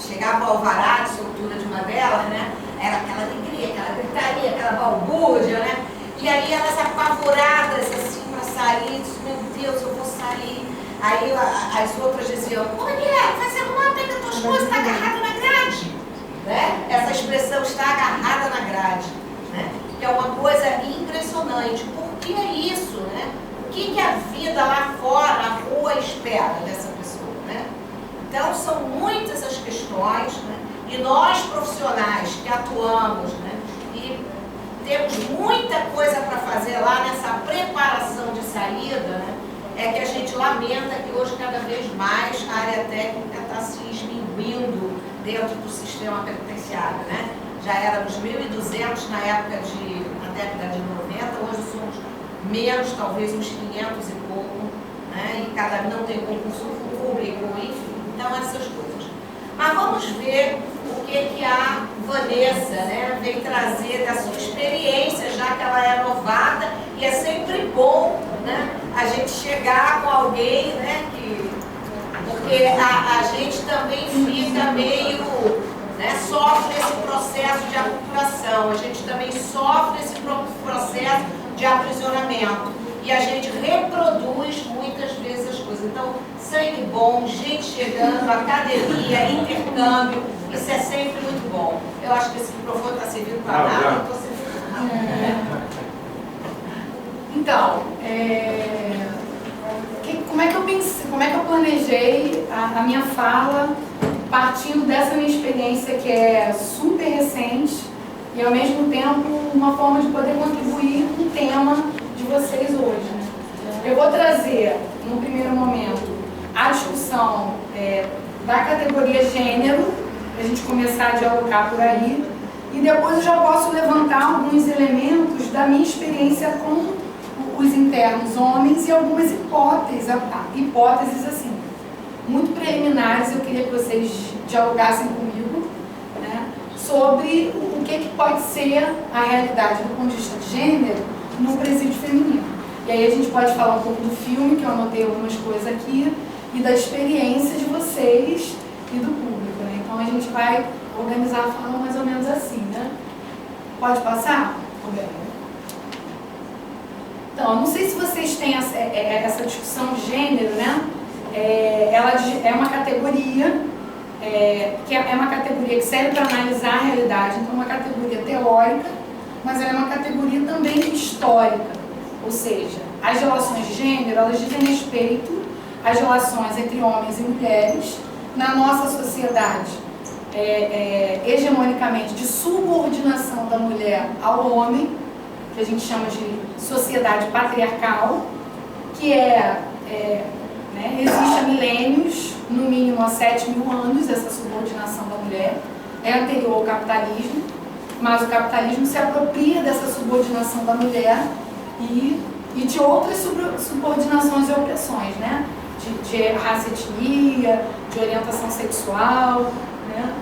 Speaker 3: chegava o alvará de soltura de uma delas, né, era aquela alegria, aquela gritaria, aquela balbúrdia, né, e aí elas apavoradas assim para sair, disse, meu Deus, eu vou sair. Aí as outras diziam, ô mulher, vai se arrumar, pega tuas coisas, está agarrada na grade. Né? Essa expressão está agarrada na grade, né? Que é uma coisa impressionante. Por que é isso, né? O que a vida lá fora, na rua, espera dessa pessoa, né? Então, são muitas as questões, né? E nós, profissionais que atuamos, né? E temos muita coisa para fazer lá nessa preparação de saída, né? É que a gente lamenta que hoje, cada vez mais, a área técnica está se extinguindo dentro do sistema penitenciário, né? Já éramos 1.200 na década de 90, hoje somos menos, talvez uns 500 e pouco, né? E cada não tem concurso público, enfim, então essas coisas. Mas vamos ver o que a Vanessa, né, vem trazer da sua experiência, já que ela é novata, e é sempre bom, né, a gente chegar com alguém, né, porque a gente também fica meio, né, sofre esse processo de aculturação, a gente também sofre esse processo de aprisionamento, e a gente reproduz muitas vezes as coisas. Então, sangue bom, gente chegando, academia, intercâmbio, isso é sempre muito bom. Eu acho que esse microfone está servindo para nada, eu estou servindo.
Speaker 8: Então, como é que eu planejei a minha fala partindo dessa minha experiência que é super recente e ao mesmo tempo uma forma de poder contribuir com o tema de vocês hoje, né? Eu vou trazer, no primeiro momento, a discussão da categoria gênero, para a gente começar a dialogar por aí, e depois eu já posso levantar alguns elementos da minha experiência com os internos homens e algumas hipóteses assim, muito preliminares. Eu queria que vocês dialogassem comigo, né, sobre o que pode ser a realidade do ponto de vista de gênero no presídio feminino. E aí a gente pode falar um pouco do filme, que eu anotei algumas coisas aqui, e da experiência de vocês e do público, né? Então a gente vai organizar a fala mais ou menos assim, né? Pode passar? Então, eu não sei se vocês têm essa discussão de gênero, né? Ela é uma categoria, que é uma categoria que serve para analisar a realidade, então é uma categoria teórica, mas ela é uma categoria também histórica, ou seja, as relações de gênero, elas dizem respeito às relações entre homens e mulheres na nossa sociedade, hegemonicamente de subordinação da mulher ao homem,
Speaker 10: que a gente chama de sociedade patriarcal, que né, existe há milênios, no mínimo há 7.000 anos, essa subordinação da mulher, é anterior ao capitalismo, mas o capitalismo se apropria dessa subordinação da mulher e de outras subordinações e opressões, né? De raça, etnia, de orientação sexual, né?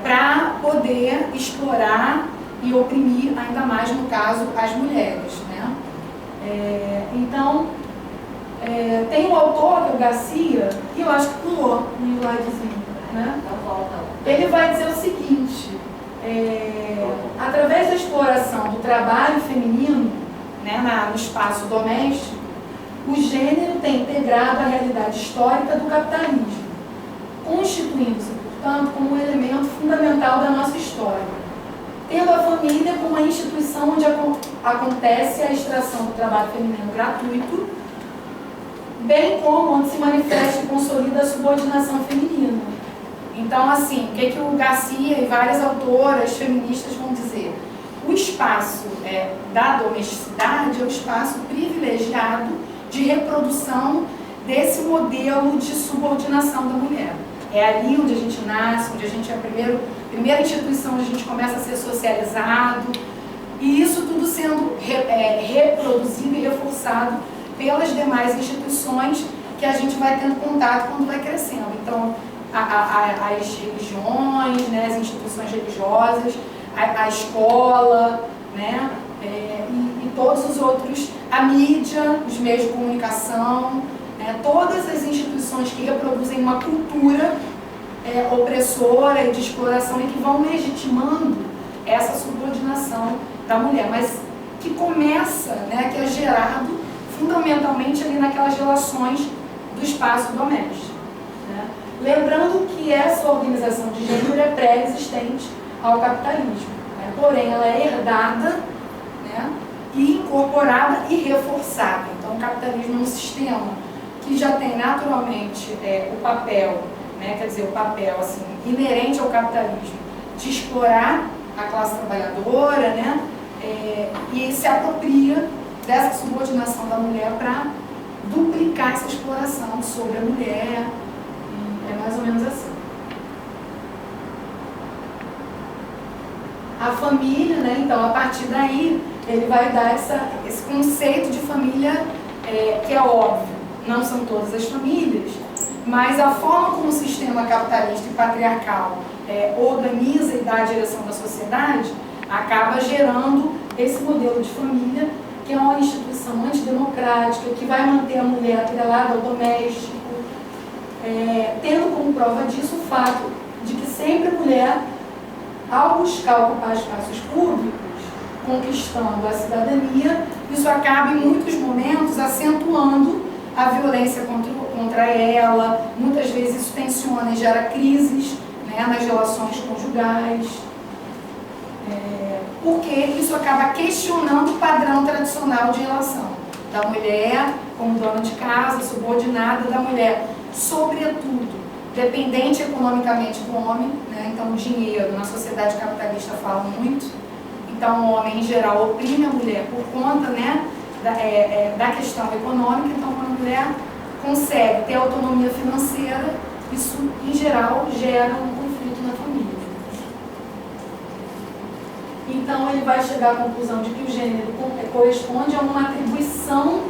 Speaker 10: Para poder explorar e oprimir ainda mais, no caso, as mulheres, né? Então, tem um autor, que é o Garcia, e eu acho que pulou no slidezinho, né? Ele vai dizer o seguinte, através da exploração do trabalho feminino, né, no espaço doméstico, o gênero tem integrado a realidade histórica do capitalismo, constituindo-se, portanto, como um elemento fundamental da nossa história, tendo a família como a instituição onde acontece a extração do trabalho feminino gratuito, bem como onde se manifesta e consolida a subordinação feminina. Então, assim, o que o Garcia e várias autoras feministas vão dizer? O espaço da domesticidade é o espaço privilegiado de reprodução desse modelo de subordinação da mulher. É ali onde a gente nasce, onde a gente é a primeira instituição onde a gente começa a ser socializado, e isso tudo sendo reproduzido e reforçado pelas demais instituições que a gente vai tendo contato quando vai crescendo. Então, as religiões, né, as instituições religiosas, a escola, né, e todos os outros, a mídia, os meios de comunicação, né, todas as instituições que reproduzem uma cultura opressora e de exploração e que vão legitimando essa subordinação da mulher, mas que começa, né, que é gerado fundamentalmente ali naquelas relações do espaço doméstico, né? Lembrando que essa organização de gênero é pré-existente ao capitalismo, né? Porém ela é herdada, né, e incorporada e reforçada. Então o capitalismo é um sistema que já tem naturalmente o papel, né, quer dizer, o papel assim, inerente ao capitalismo de explorar a classe trabalhadora, né, e se apropria dessa subordinação da mulher para duplicar essa exploração sobre a mulher. É mais ou menos assim. A família, né, então, a partir daí, ele vai dar esse conceito de família que é óbvio, não são todas as famílias, mas a forma como o sistema capitalista e patriarcal organiza e dá a direção da sociedade acaba gerando esse modelo de família, que é uma instituição antidemocrática, que vai manter a mulher atrelada ao doméstico, tendo como prova disso o fato de que sempre a mulher, ao buscar ocupar espaços públicos, conquistando a cidadania, isso acaba em muitos momentos acentuando a violência contra ela, muitas vezes isso tensiona e gera crises, né, nas relações conjugais, porque isso acaba questionando o padrão tradicional de relação da mulher como dona de casa, subordinada da mulher, sobretudo dependente economicamente do homem, né? Então o dinheiro na sociedade capitalista fala muito, então o homem em geral oprime a mulher por conta, né, da questão econômica. Então quando a mulher consegue ter autonomia financeira, isso em geral gera um conflito na família. Então ele vai chegar à conclusão de que o gênero corresponde a uma atribuição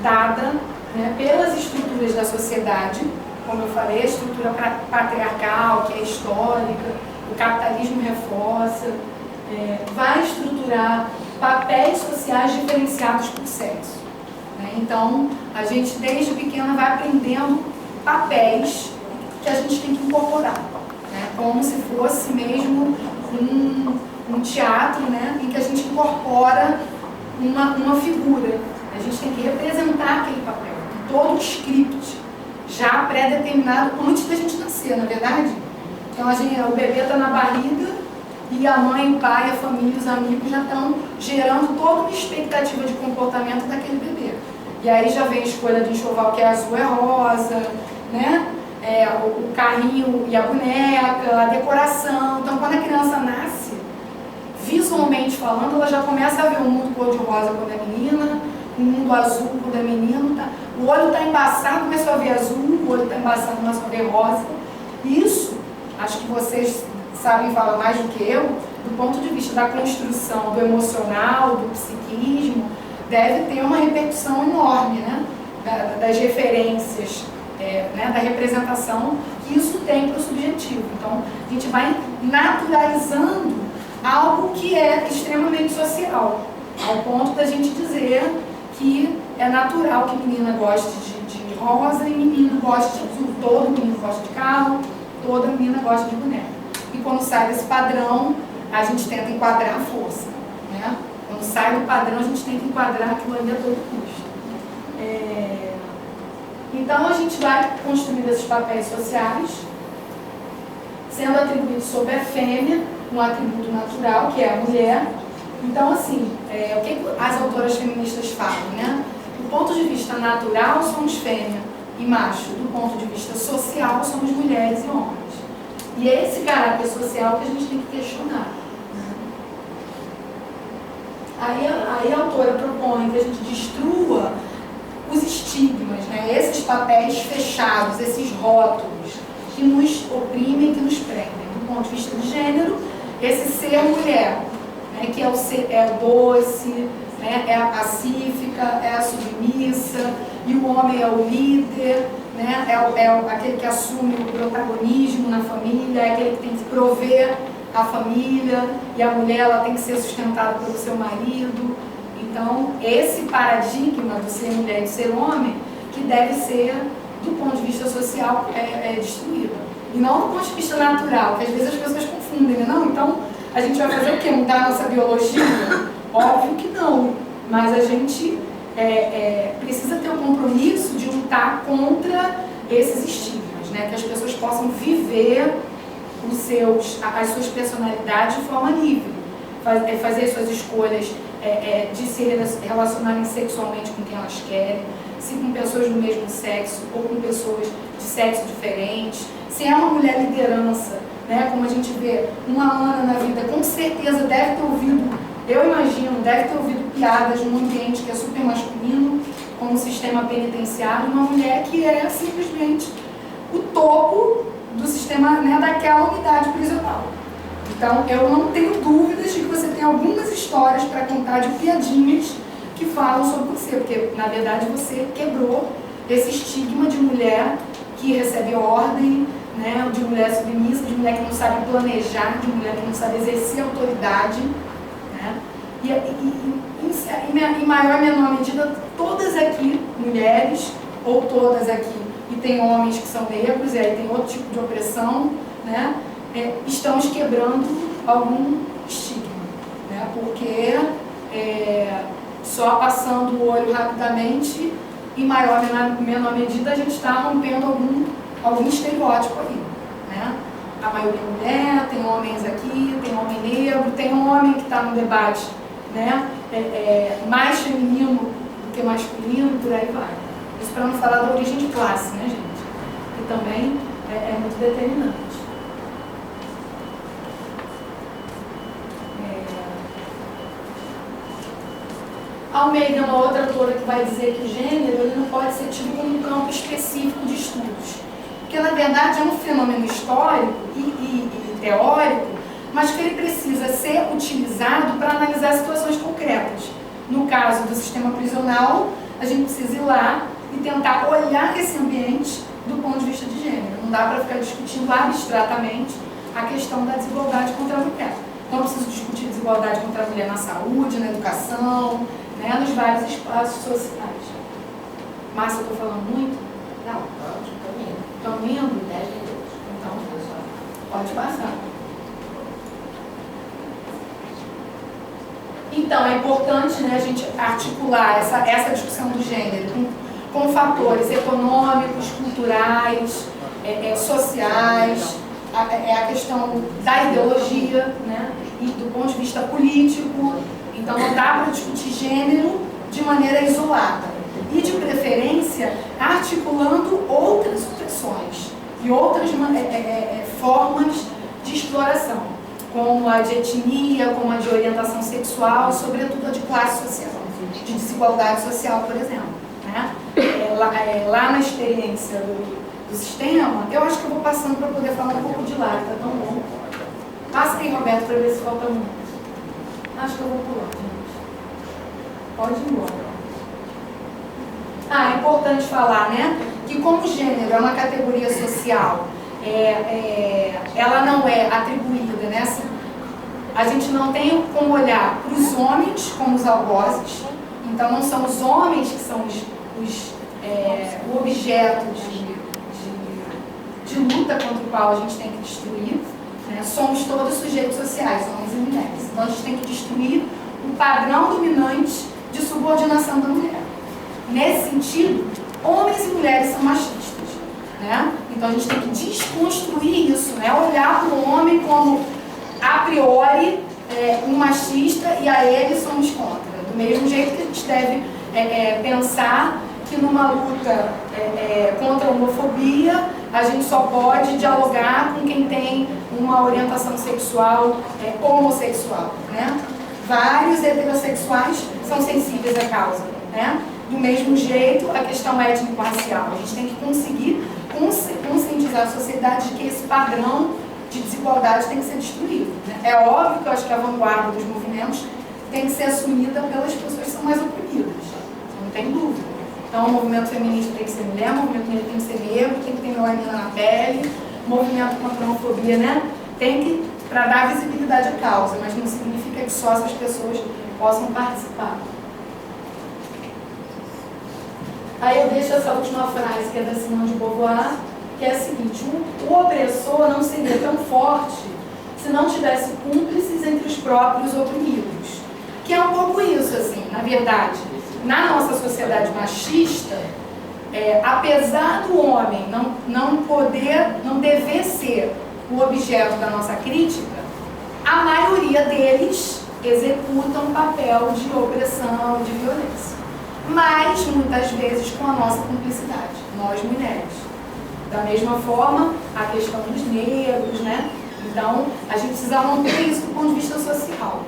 Speaker 10: dada, né, pelas estruturas da sociedade, como eu falei, a estrutura patriarcal, que é histórica, o capitalismo reforça, vai estruturar papéis sociais diferenciados por sexo, né? Então a gente desde pequena vai aprendendo papéis que a gente tem que incorporar, né? Como se fosse mesmo um teatro, né, em que a gente incorpora uma figura. A gente tem que representar aquele papel, todo o script já pré-determinado antes da gente nascer, na verdade. Então o bebê está na barriga e a mãe, o pai, a família, os amigos já estão gerando toda uma expectativa de comportamento daquele bebê. E aí já vem a escolha do enxoval, que é azul, é rosa, né? O carrinho e a boneca, a decoração. Então quando a criança nasce, visualmente falando, ela já começa a ver um mundo cor-de-rosa quando é menina, um mundo azul quando é menino, tá? O olho está embaçado, começou a ver azul, o olho está embaçado, começou a ver rosa. Isso, acho que vocês sabem falar mais do que eu, do ponto de vista da construção do emocional, do psiquismo, deve ter uma repercussão enorme, né? Das referências, né? Da representação que isso tem para o subjetivo. Então, a gente vai naturalizando algo que é extremamente social, ao ponto da gente dizer que é natural que menina goste de rosa e menino goste de azul, todo menino gosta de carro, toda menina gosta de boneca. E quando sai desse padrão, a gente tenta enquadrar a força, né? Quando sai do padrão, a gente tenta enquadrar aquilo ali a todo custo. Então, a gente vai construindo esses papéis sociais, sendo atribuídos sobre a fêmea, um atributo natural, que é a mulher. Então, assim, o que as autoras feministas falam, né? Do ponto de vista natural, somos fêmea e macho. Do ponto de vista social, somos mulheres e homens. E é esse caráter social que a gente tem que questionar. Aí a autora propõe que a gente destrua os estigmas, né? Esses papéis fechados, esses rótulos que nos oprimem, que nos prendem. Do ponto de vista de gênero, esse ser mulher, né? Que é o doce, né? É a pacífica, é a submissa, e o homem é o líder, né? É aquele que assume o protagonismo na família, é aquele que tem que prover a família, e a mulher ela tem que ser sustentada pelo seu marido. Então, esse paradigma do ser mulher e do ser homem, que deve ser, do ponto de vista social, destruído. E não do ponto de vista natural, que às vezes as pessoas confundem, né? Não, então, a gente vai fazer o quê? Mudar a nossa biologia? Óbvio que não. Mas a gente precisa ter o compromisso de lutar contra esses estigmas, né? Que as pessoas possam viver as suas personalidades de forma livre, fazer suas escolhas de se relacionarem sexualmente com quem elas querem, se com pessoas do mesmo sexo ou com pessoas de sexo diferente, se é uma mulher liderança, né? Como a gente vê uma Ana na vida, com certeza deve ter ouvido, eu imagino, deve ter ouvido piadas num ambiente que é super masculino, como o sistema penitenciário, uma mulher que é simplesmente o topo do sistema, né, daquela unidade prisional. Então, eu não tenho dúvidas de que você tem algumas histórias para contar de piadinhas que falam sobre você, porque, na verdade, você quebrou esse estigma de mulher que recebe ordem, né, de mulher submissa, de mulher que não sabe planejar, de mulher que não sabe exercer autoridade, né? E em maior ou menor medida, todas aqui, mulheres, ou todas aqui, e tem homens que são negros, e aí tem outro tipo de opressão, né? Estamos quebrando algum estigma, né? Porque só passando o olho rapidamente, em maior ou menor medida, a gente está rompendo algum estereótipo aí, né? A maioria é mulher, tem homens aqui, tem homem negro, tem homem que está no debate, né? Mais feminino do que masculino, por aí vai. Isso para não falar da origem de classe, né, gente? Que também é muito determinante. Almeida é uma outra autora que vai dizer que o gênero ele não pode ser tido como um campo específico de estudos. Porque, na verdade, é um fenômeno histórico e teórico, mas que ele precisa ser utilizado para analisar situações concretas. No caso do sistema prisional, a gente precisa ir lá e tentar olhar esse ambiente do ponto de vista de gênero. Não dá para ficar discutindo abstratamente a questão da desigualdade contra a mulher. Não preciso discutir desigualdade contra a mulher na saúde, na educação, né, nos vários espaços sociais. Márcia, eu estou falando muito? Não, estão indo? 10 minutos. Então, pode passar. Então, é importante, né, a gente articular essa discussão do gênero com fatores econômicos, culturais, sociais, a questão da ideologia, né, e do ponto de vista político. Então, não dá para discutir gênero de maneira isolada. E, de preferência, articulando outras opressões e outras formas de exploração. como a de etnia, como a de orientação sexual, sobretudo a de classe social, de desigualdade social, por exemplo. Né? Lá na experiência do sistema, eu acho que eu vou passando para poder falar um pouco de lá, que tá tão bom. Passa aí, Roberto, para ver se falta muito. Acho que eu vou pular, gente. Pode ir embora. É importante falar, né, que como gênero é uma categoria social, ela não é atribuída, né, assim, a gente não tem como olhar para os homens como os algozes, então não são os homens que são o objeto de luta contra o qual a gente tem que destruir, né? Somos todos sujeitos sociais, homens e mulheres, então a gente tem que destruir o padrão dominante de subordinação da mulher. Nesse sentido, homens e mulheres são machistas, né? Então a gente tem que desconstruir isso, né? Olhar para o homem como, a priori, um machista e a ele somos contra. Do mesmo jeito que a gente deve pensar que numa luta contra a homofobia, a gente só pode dialogar com quem tem uma orientação sexual homossexual, né? Vários heterossexuais são sensíveis à causa, né? Do mesmo jeito, a questão étnico-racial. A gente tem que conseguir conscientizar a sociedade de que esse padrão de desigualdade tem que ser destruído, né? É óbvio que eu acho que a vanguarda dos movimentos tem que ser assumida pelas pessoas que são mais oprimidas, não tem dúvida. Então, o movimento feminista tem que ser mulher, o movimento negro tem que ser negro, tem que ter melanina na pele, o movimento contra a homofobia, né? Tem que, para dar visibilidade à causa, mas não significa que só essas pessoas possam participar. Aí eu deixo essa última frase, que é da Simone de Beauvoir, que é a seguinte: o opressor não seria tão forte se não tivesse cúmplices entre os próprios oprimidos. Que é um pouco isso, assim, na verdade. Na nossa sociedade machista, apesar do homem não dever ser o objeto da nossa crítica, a maioria deles executam um papel de opressão, de violência. Mas, muitas vezes, com a nossa cumplicidade, nós mulheres. Da mesma forma, a questão dos negros, né? Então, a gente precisa manter isso do ponto de vista social.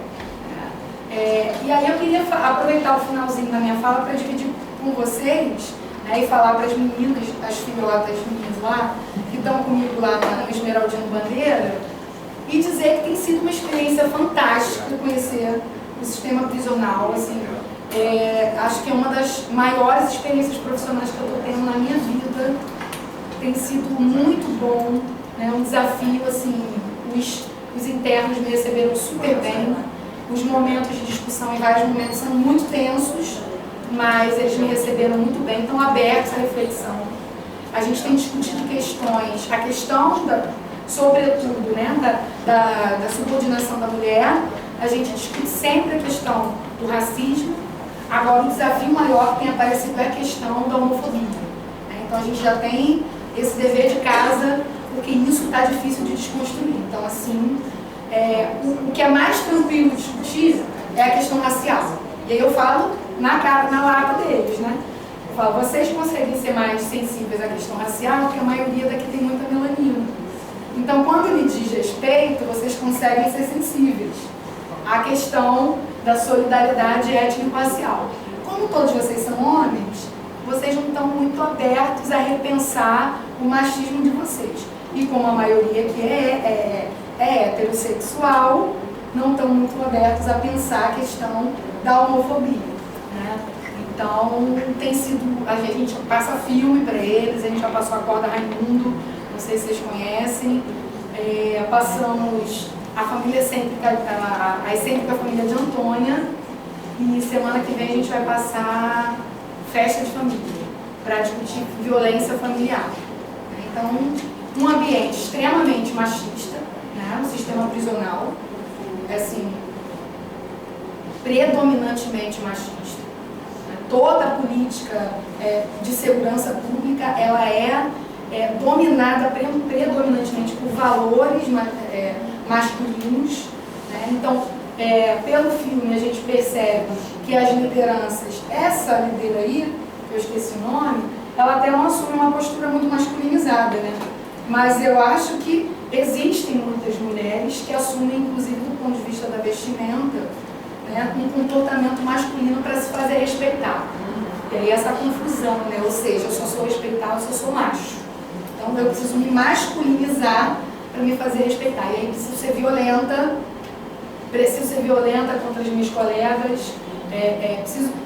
Speaker 10: E aí eu queria aproveitar o finalzinho da minha fala para dividir com vocês, né, e falar para as meninas, as filhotas minhas lá, que estão comigo lá no Esmeraldino Bandeira, e dizer que tem sido uma experiência fantástica conhecer o sistema prisional. Assim, acho que é uma das maiores experiências profissionais que eu estou tendo na minha vida. Tem sido muito bom, né, um desafio, assim, os internos me receberam super bem. Os momentos de discussão, em vários momentos, são muito tensos, mas eles me receberam muito bem, estão abertos à reflexão. A gente tem discutido questões, a questão, sobretudo, né, da subordinação da mulher, a gente discute sempre a questão do racismo. Agora, o desafio maior que tem aparecido é a questão da homofobia. Então, a gente já tem esse dever de casa, porque isso está difícil de desconstruir. Então, assim, o que é mais tranquilo discutir é a questão racial. E aí eu falo na lata deles, né? Eu falo, vocês conseguem ser mais sensíveis à questão racial, porque a maioria daqui tem muita melanina. Então, quando lhe diz respeito, vocês conseguem ser sensíveis à questão da solidariedade étnico-racial. Como todos vocês são homens, vocês não estão muito abertos a repensar o machismo de vocês. E como a maioria que é heterossexual, não estão muito abertos a pensar a questão da homofobia, né? Então, tem sido, a gente passa filme para eles, a gente já passou a Corda Raimundo, não sei se vocês conhecem, passamos a família excêntrica, a excêntrica família de Antônia, e semana que vem a gente vai passar Festa de Família, para discutir violência familiar. Então, um ambiente extremamente machista, né? O sistema prisional, assim, predominantemente machista. Toda a política de segurança pública, ela é dominada predominantemente por valores masculinos, né? Então, pelo filme a gente percebe que as lideranças, essa líder aí, que eu esqueci o nome, ela até não assume uma postura muito masculinizada, né? Mas eu acho que existem muitas mulheres que assumem, inclusive do ponto de vista da vestimenta, né, um comportamento masculino para se fazer respeitar. E aí essa confusão, né? Ou seja, eu só sou respeitada, eu só sou macho. Então eu preciso me masculinizar para me fazer respeitar. E aí preciso ser violenta contra as minhas colegas.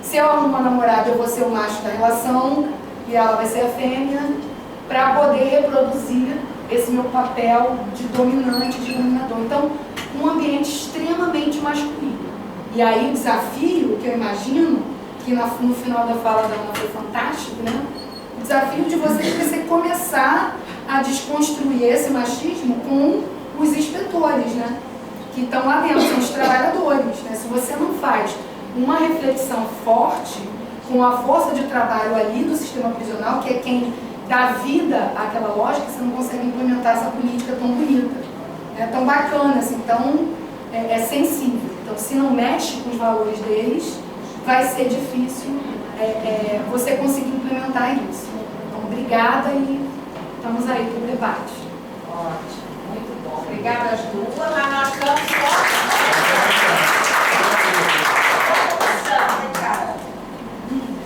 Speaker 10: Se eu arrumo uma namorada, eu vou ser o macho da relação e ela vai ser a fêmea, para poder reproduzir esse meu papel de dominante, de dominador. Então, um ambiente extremamente masculino. E aí o desafio que eu imagino, que no final da fala da Ana foi fantástico, né? O desafio de você começar a desconstruir esse machismo com os inspetores, né? Que estão lá dentro, são os trabalhadores, né? Se você não faz uma reflexão forte com a força de trabalho ali do sistema prisional, que é quem dá vida àquela lógica, você não consegue implementar essa política tão bonita, né? Tão bacana, assim, tão sensível. Então, se não mexe com os valores deles, vai ser difícil você conseguir implementar isso. Então, obrigada e estamos aí para o debate.
Speaker 3: Ótimo, muito bom. Obrigada às duas, mas nós estamos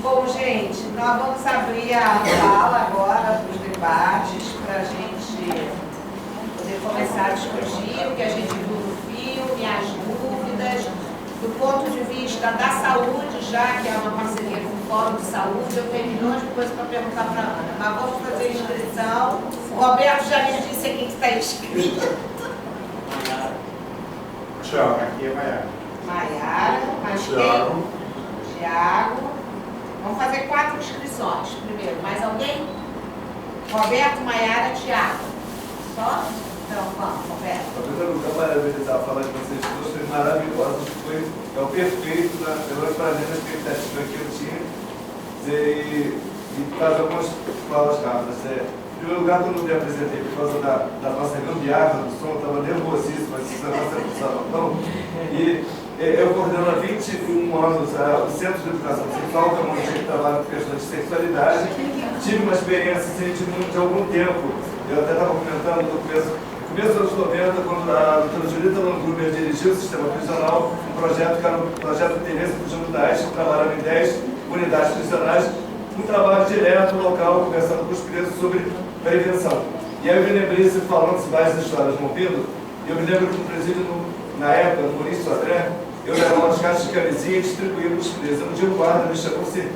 Speaker 3: Bom, gente, nós vamos abrir a fala agora para os debates, para a gente poder começar a discutir o que a gente viu no filme, as dúvidas, do ponto de vista da saúde, já que é uma parceria com o Fórum de Saúde, eu tenho milhões de coisas para perguntar para a Ana, mas vamos fazer a inscrição. O Roberto já me disse aqui que está inscrito.
Speaker 1: Tchau, aqui é Maiara.
Speaker 3: Maiara, mas quem? Tiago. Vamos fazer 4 inscrições primeiro. Mais alguém? Roberto, Maiara, Tiago. Só? Então, vamos, Roberto.
Speaker 2: Em primeiro lugar, parabenizar a fala de vocês todos, foi maravilhosa. É o perfeito, pelo menos para mim, a expectativa que eu tinha. E fazer algumas falas rápidas. Em primeiro lugar, quando eu me apresentei por causa da nossa gambiarra do som, eu estava nervosíssimo, esse negócio é função. E eu coordeno há 21 anos o Centro de Educação Sexual, que é uma ONG que trabalha com questões de sexualidade. Tive uma experiência de algum tempo. Eu até estava comentando no começo dos anos 90, quando a doutora Julita Langruber dirigiu o sistema prisional, um projeto que era um projeto de interesse dos unidades, que trabalhava em 10 unidades prisionais, um trabalho direto, local, conversando com os presos sobre prevenção. E aí eu me lembrei, você falando várias histórias movidas, e eu me lembro que no presídio, na época, no Maurício Sodré, eu levava umas caixas de camisinha e distribuía para os presos. Um dia o guarda me chamou assim,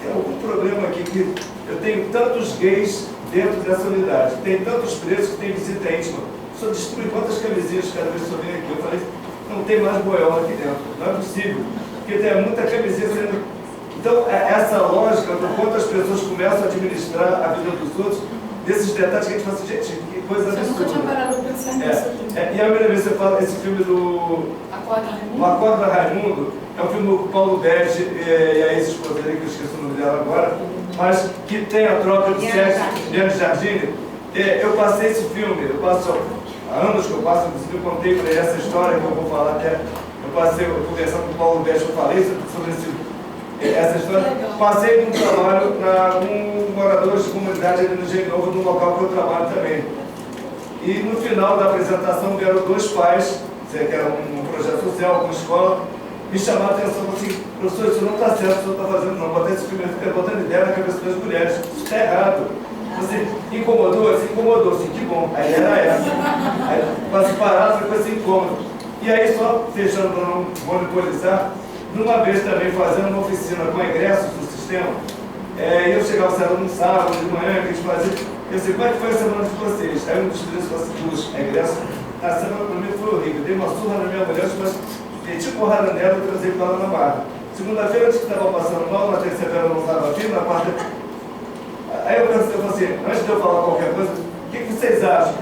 Speaker 2: tem algum problema aqui que eu tenho tantos gays dentro dessa unidade, tem tantos presos que têm visita íntima, o senhor distribui quantas camisinhas cada vez que eu venho aqui? Eu falei, não tem mais boiola aqui dentro, não é possível, porque tem muita camisinha sendo... Então, essa lógica do quanto as pessoas começam a administrar a vida dos outros, desses detalhes que a gente fala assim, gente, que coisa absurda.
Speaker 10: Eu nunca tinha parado para pensar nisso.
Speaker 2: E a primeira vez que você fala, esse filme do... O Acorda Raimundo, é um filme do Paulo Bege e a ex-esposa dele, que eu esqueci o nome dela agora, mas que tem a troca do sexo, Diane Jardine. Eu passei esse filme, eu passo há anos que eu passo, inclusive eu contei para ele essa história que eu vou falar até. Eu conversando com o Paulo Bege, eu falei sobre essa história. Passei um trabalho com moradores de comunidade ali no Engenho Novo, no local que eu trabalho também. E no final da apresentação vieram 2 pais, que era um projeto social, uma escola, me chamaram a atenção assim, professor, isso não está certo, o senhor está fazendo não, botar esse filme, fica botando ideia na cabeça das mulheres, isso está errado. Você incomodou? Assim, incomodou, assim, que bom. Aí era essa. Aí, para se parar, foi assim, incômodo. E aí, só fechando para não monopolizar, numa vez também fazendo uma oficina com ingressos do sistema, eu chegava num sábado de manhã, que a gente fazia, eu disse, como é que foi a semana de vocês? Aí um dos presos falou assim, dos ingressos, a semana para mim foi horrível, dei uma surra na minha mulher, mas meti porrada nela e trazei para ela na barra. Segunda-feira, antes que estava passando mal, na terça-feira não estava aqui, na quarta... Aí eu pensei assim, antes de eu falar qualquer coisa, o que vocês acham?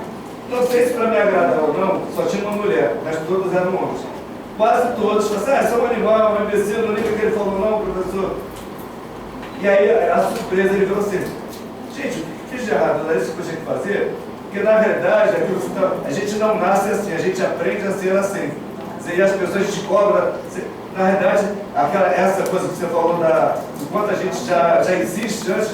Speaker 2: Não sei se para me agradar ou não, só tinha uma mulher, mas todos eram homens. Quase todos falaram assim, sou um animal, um imbecil, não liga que ele falou não, professor. E aí a surpresa, ele falou assim, gente, o que fiz de errado? Era isso que eu tinha que fazer? Porque na verdade, a gente não nasce assim, a gente aprende a ser assim. E as pessoas te cobram. Na verdade, essa coisa que você falou do quanto a gente já existe antes,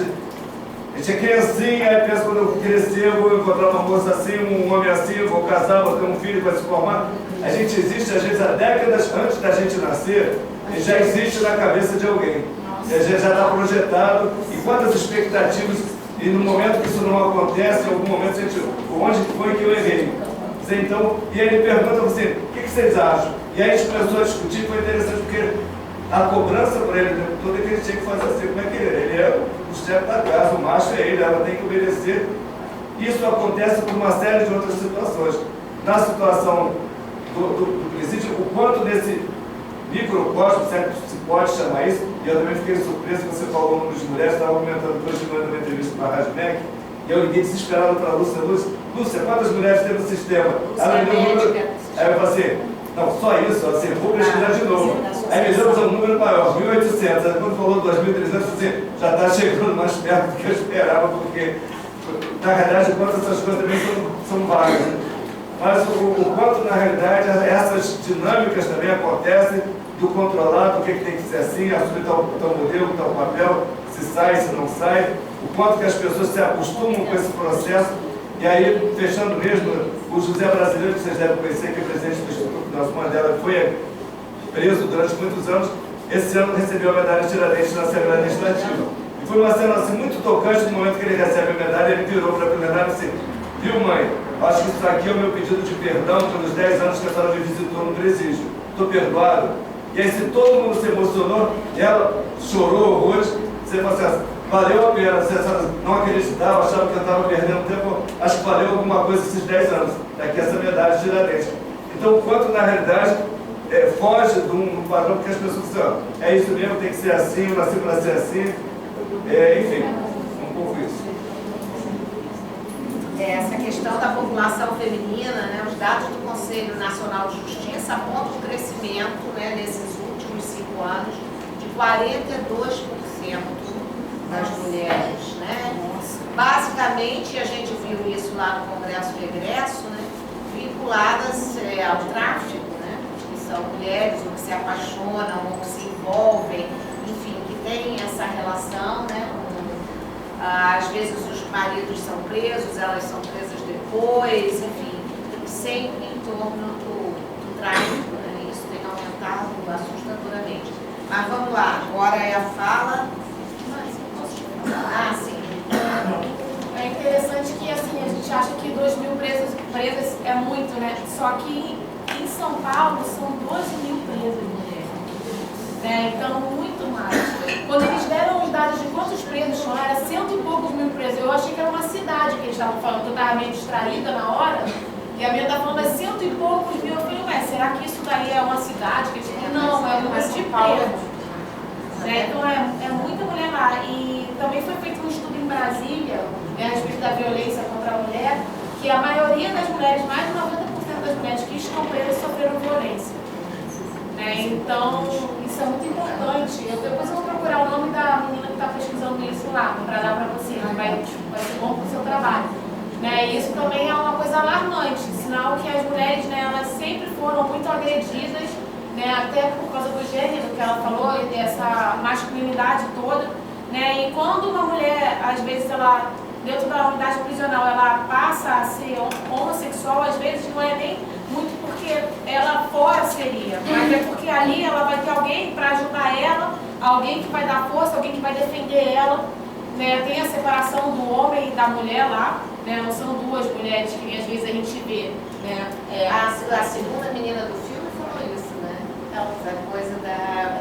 Speaker 2: gente é criancinha, aí pensa, quando eu crescer, eu vou encontrar uma moça assim, um homem assim, eu vou casar, vou ter um filho, vai se formar. A gente existe, às vezes, há décadas antes da gente nascer, e já existe na cabeça de alguém. E a gente já está projetado, e quantas expectativas, e no momento que isso não acontece, em algum momento a gente, onde foi que eu errei? Então, e aí ele pergunta assim, o que vocês acham? E aí a gente começou a discutir, foi interessante, porque a cobrança para ele o tempo todo é que ele tinha que fazer assim, como é que ele é o chefe da casa, o macho é ele, ela tem que obedecer. Isso acontece por uma série de outras situações. Na situação do presídio, o quanto desse microcosmo, se pode chamar isso, e eu também fiquei surpreso que você falou o número de mulheres, estava aumentando hoje de manhã numa entrevista com a Rádio MEC, e eu liguei desesperado para a Lúcia. Lúcia, quantas mulheres tem no sistema? Ela me deu um número. Aí eu falei assim, não, só isso, assim, vou pesquisar de novo. Aí me deu um número maior, 1.800. Aí quando falou 2.300, assim, já está chegando mais perto do que eu esperava, porque, na realidade, quanto essas coisas também são vagas. Mas o quanto, na realidade, essas dinâmicas também acontecem, do controlado, o que tem que ser assim, assumir tal modelo, tal papel, se sai, se não sai, o quanto que as pessoas se acostumam com esse processo. E aí, fechando mesmo, o José Brasileiro, que vocês devem conhecer, que é presidente do Instituto Nelson Mandela, foi preso durante muitos anos, esse ano recebeu a medalha Tiradentes na Assembleia Legislativa. E foi uma cena assim, muito tocante. No momento que ele recebe a medalha, ele virou para a medalha e disse, viu, mãe, acho que isso aqui é o meu pedido de perdão pelos 10 anos que a senhora me visitou no presídio. Estou perdoado. E aí, se todo mundo se emocionou, ela chorou horrores, você falou assim, valeu a pena, se a senhora não acreditava, achava que eu estava perdendo tempo, acho que valeu alguma coisa esses 10 anos, daqui essa medalha de Tiradentes. Então, o quanto, na realidade, foge de um padrão, porque as pessoas dizem, ó, é isso mesmo, tem que ser assim, eu nasci para ser assim, enfim, um pouco isso.
Speaker 3: Essa questão da população feminina, né, os dados do Conselho Nacional de Justiça apontam o crescimento, né, nesses últimos 5 anos de 42% das mulheres. Né? Basicamente, a gente viu isso lá no Congresso de Egresso, né, vinculadas ao tráfico, né, que são mulheres ou que se apaixonam ou que se envolvem, enfim, que tem essa relação, né, às vezes os maridos são presos, elas são presas depois, enfim, sempre em torno do tráfico, né? Isso tem aumentado assustadoramente. Mas vamos lá, agora é a fala. Ah, sim.
Speaker 11: É interessante que assim, a gente acha que 2.000 presas é muito, né? Só que em São Paulo são 12.000 presas, mulheres. Né? Então, muito mais. Quando eles deram os dados de quantos presos tinham, era 100 e poucos mil presos. Eu achei que era uma cidade que eles estavam falando, que eu estava meio distraída na hora. E a minha estava falando, é 100 e poucos mil. Eu falei, ué, será que isso daí é uma cidade? Que não, é um número de presos. Né? Então, é muita mulher lá. E também foi feito um estudo em Brasília, né, a respeito da violência contra a mulher, que a maioria das mulheres, mais de 90% das mulheres que estão presas sofreram violência. Então, isso é muito importante. Depois eu vou procurar o nome da menina que está pesquisando isso lá, para dar para você, vai ser bom para o seu trabalho. E isso também é uma coisa alarmante, sinal que as mulheres, elas sempre foram muito agredidas, até por causa do gênero que ela falou, e dessa masculinidade toda. E quando uma mulher, às vezes, ela, dentro da unidade prisional, ela passa a ser homossexual, às vezes não é nem muito porque ela fora seria, mas é porque ali ela vai ter alguém para ajudar ela, alguém que vai dar força, alguém que vai defender ela. Tem a separação do homem e da mulher lá, não são duas mulheres que às vezes a gente vê.
Speaker 3: A segunda menina do filme falou isso, né? Essa coisa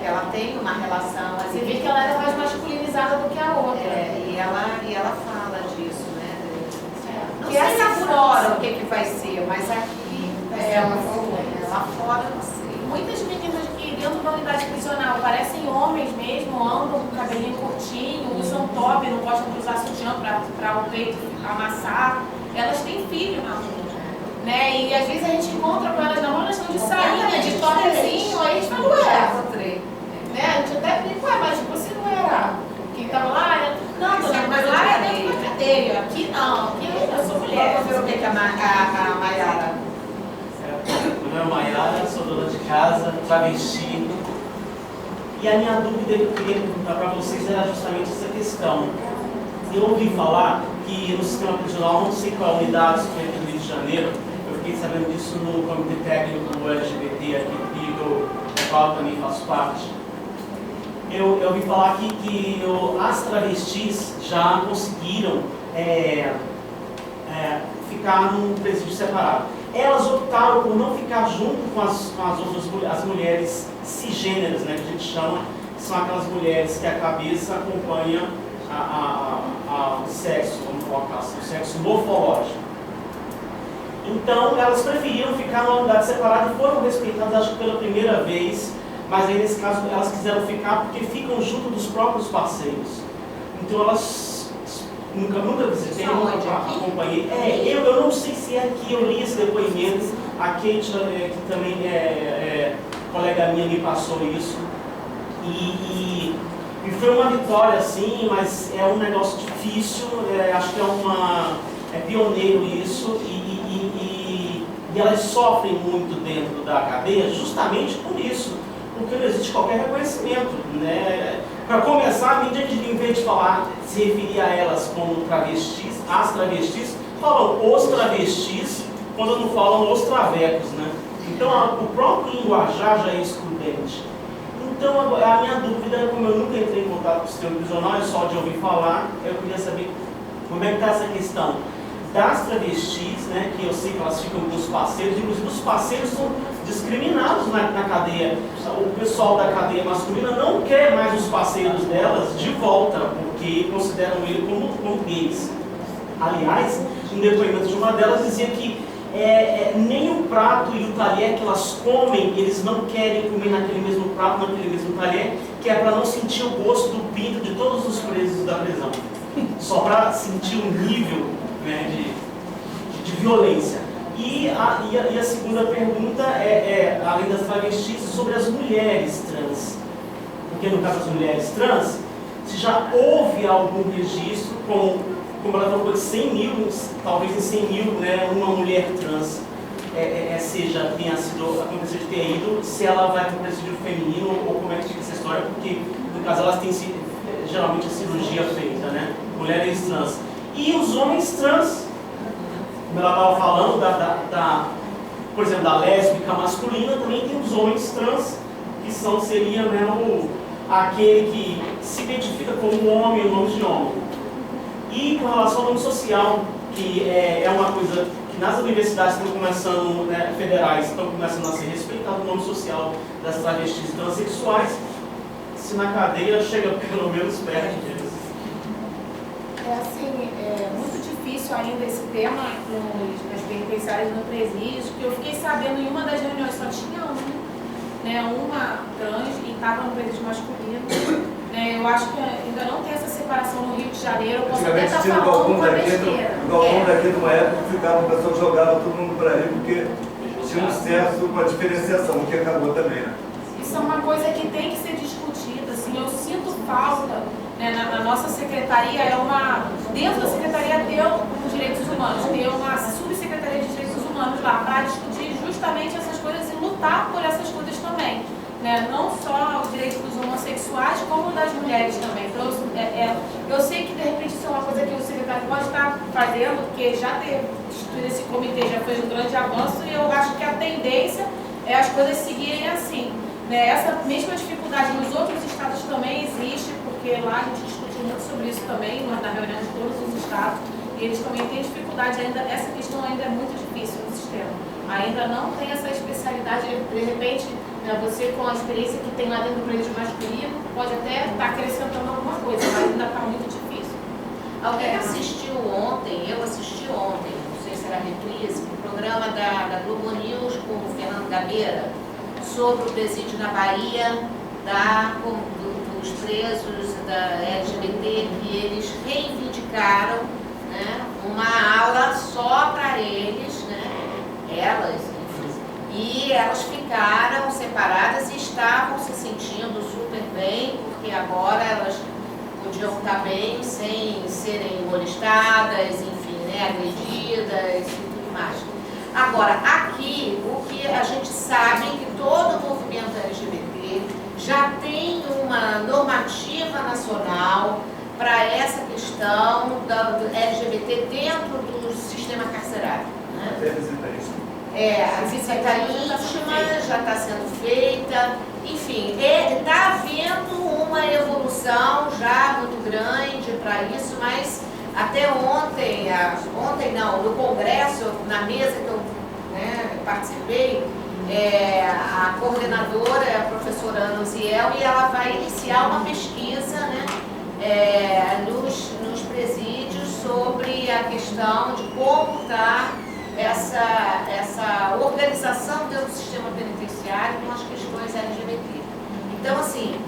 Speaker 3: ela tem uma relação.
Speaker 11: Você vê que ela era mais masculinizada do que a outra.
Speaker 3: E ela fala disso, né? Não sei lá fora o que vai ser, mas aqui ela falou, lá fora não sei.
Speaker 11: Muitas meninas que dentro da unidade prisional parecem homens mesmo, andam com o cabelinho curtinho, usam top, não gostam de usar sutiã para o peito amassar. Elas têm filho na rua. E às vezes a gente encontra com elas na rua, elas estão de sainha, de topzinho, aí a gente fala, ué. A gente até brinca, ué, mas você não era quem estava lá? Não, mas lá é dentro da cadeia. Aqui não, aqui eu sou mulher.
Speaker 3: Vamos ver o que é a Maiara.
Speaker 12: Meu nome é Maiara, sou dona de casa, travesti. E a minha dúvida que eu queria perguntar para vocês era justamente essa questão. Eu ouvi falar que no sistema prisional, não sei qual unidade foi aqui no Rio de Janeiro, eu fiquei sabendo disso no comitê técnico do LGBT aqui, do qual também faço parte. Eu ouvi falar que as travestis já conseguiram ficar num presídio separado. Elas optaram por não ficar junto com as outras as mulheres cisgêneras, né, que a gente chama, que são aquelas mulheres que a cabeça acompanha o sexo, vamos colocar assim, o sexo morfológico. Então, elas preferiram ficar numa unidade separada e foram respeitadas, acho que pela primeira vez, mas aí nesse caso elas quiseram ficar porque ficam junto dos próprios parceiros. Então elas nunca visitei, nunca acompanhei. Eu não sei se é aqui, eu li esse depoimento, a Kate, que também colega minha, me passou isso. E foi uma vitória, sim, mas é um negócio difícil, acho que é pioneiro isso, e elas sofrem muito dentro da cadeia justamente por isso, porque não existe qualquer reconhecimento, né? Para começar, a mídia, em vez de se referir a elas como travestis, as travestis, falam os travestis, quando não falam os travecos, né? Então, o próprio linguajar já é excludente. Então, a minha dúvida, como eu nunca entrei em contato com o sistema prisional, é só de ouvir falar, eu queria saber como é que está essa questão das travestis, né, que eu sei que elas ficam com os parceiros, inclusive os parceiros são discriminados na cadeia. O pessoal da cadeia masculina não quer mais os parceiros delas de volta, porque consideram ele como gays. Aliás, um depoimento de uma delas dizia que nem o prato e o talher que elas comem, eles não querem comer naquele mesmo prato, naquele mesmo talher, que é para não sentir o gosto do pinto de todos os presos da prisão. Só para sentir um nível, né, de violência. E a segunda pergunta além das travestis, sobre as mulheres trans. Porque no caso das mulheres trans, se já houve algum registro, como ela falou, de 100 mil, talvez em 100 mil, né, uma mulher trans tenha sido, acontecido de ter ido, se ela vai para o presídio feminino, ou como é que fica essa história, porque no caso elas têm geralmente a cirurgia feita, né, mulheres trans. E os homens trans, como ela estava falando, por exemplo, da lésbica masculina, também tem os homens trans, que seria, né, aquele que se identifica como homem, o nome de homem. E com relação ao nome social, que é uma coisa que nas universidades estão começando, né, federais, estão começando a ser respeitado o nome social das travestis transexuais, se na cadeia chega pelo menos perto deles.
Speaker 11: É muito difícil ainda esse tema nas penitenciárias no presídio, que eu fiquei sabendo em uma das reuniões, só tinha uma trans e estava no presídio masculino. Eu acho que ainda não tem essa separação no Rio de Janeiro. Eu posso até estar falando uma besteira.
Speaker 2: No galpão daqui, numa época, o pessoal jogava todo mundo para ali, porque tinha um certo, uma diferenciação, que acabou também, né?
Speaker 11: Isso é uma coisa que tem que ser discutida. Assim, eu sinto falta, né, na nossa secretaria, dentro da secretaria ter os direitos humanos, ter uma subsecretaria de direitos humanos lá para discutir justamente essas coisas e lutar por essas coisas também. Né? Não só os direitos dos homossexuais, como das mulheres também. Então, eu sei que de repente isso é uma coisa que o secretário pode estar fazendo, porque já ter instituído esse comitê já fez um grande avanço, e eu acho que a tendência é as coisas seguirem assim. Né? Essa mesma dificuldade nos outros estados também existe, porque lá a gente discutiu muito sobre isso também, na reunião de todos os estados, e eles também têm dificuldade ainda, essa questão ainda é muito difícil no sistema. Ainda não tem essa especialidade, de repente, você com a experiência que tem lá dentro do presídio masculino, pode até estar acrescentando alguma coisa, mas ainda está muito difícil.
Speaker 13: Alguém assistiu ontem, eu assisti ontem, não sei se era reprise, um programa da Globo News com o Fernando Gabeira, sobre o presídio na Bahia, dos presos da LGBT, que eles reivindicaram, né, uma ala só para eles, né, elas, e elas ficaram separadas e estavam se sentindo super bem, porque agora elas podiam estar bem sem serem molestadas, enfim, né, agredidas e tudo mais. Agora, aqui, o que a gente sabe é que todo o movimento LGBT já tem uma normativa nacional para essa questão do LGBT dentro do sistema carcerário. Né?
Speaker 2: Até visita íntima.
Speaker 13: A visita íntima já está sendo feita, enfim, está havendo uma evolução já muito grande para isso, mas até ontem não, no Congresso, na mesa que eu participei, a coordenadora é a professora Ana Uziel, e ela vai iniciar uma pesquisa, né, nos presídios sobre a questão de como está essa organização dentro do sistema penitenciário com as questões LGBT. Então, assim,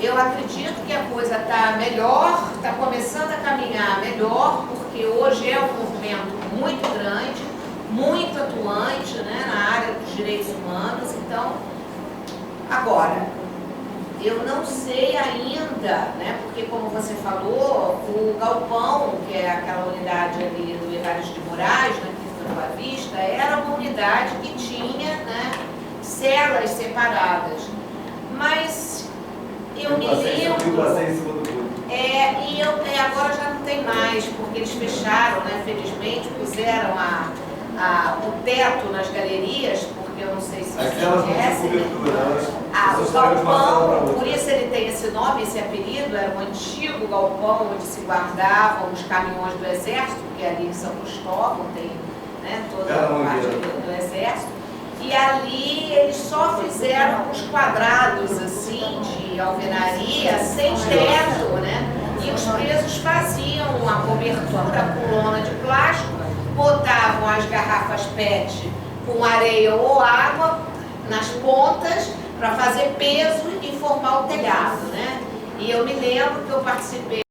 Speaker 13: eu acredito que a coisa está melhor, está começando a caminhar melhor, porque hoje é um movimento muito grande, muito atuante, né, na área dos direitos humanos. Então, agora, eu não sei ainda, né, porque como você falou, o Galpão, que é aquela unidade ali do Evaristo de Moraes, na Quinta da Boa Vista, era uma unidade que tinha, né, celas separadas. Mas eu me lembro... e agora já não tem mais, porque eles fecharam, né, felizmente, puseram o teto nas galerias, porque eu não sei se vocês conhecem. O galpão, por isso ele tem esse nome, esse apelido, era um antigo galpão onde se guardavam os caminhões do Exército, que ali em São Cristóvão tem, né, toda a parte do Exército. E ali eles só fizeram uns quadrados assim de alvenaria sem teto, né? E os presos faziam uma cobertura com lona de plástico, botavam as garrafas PET com areia ou água nas pontas para fazer peso e formar o telhado, né? E eu me lembro que eu participei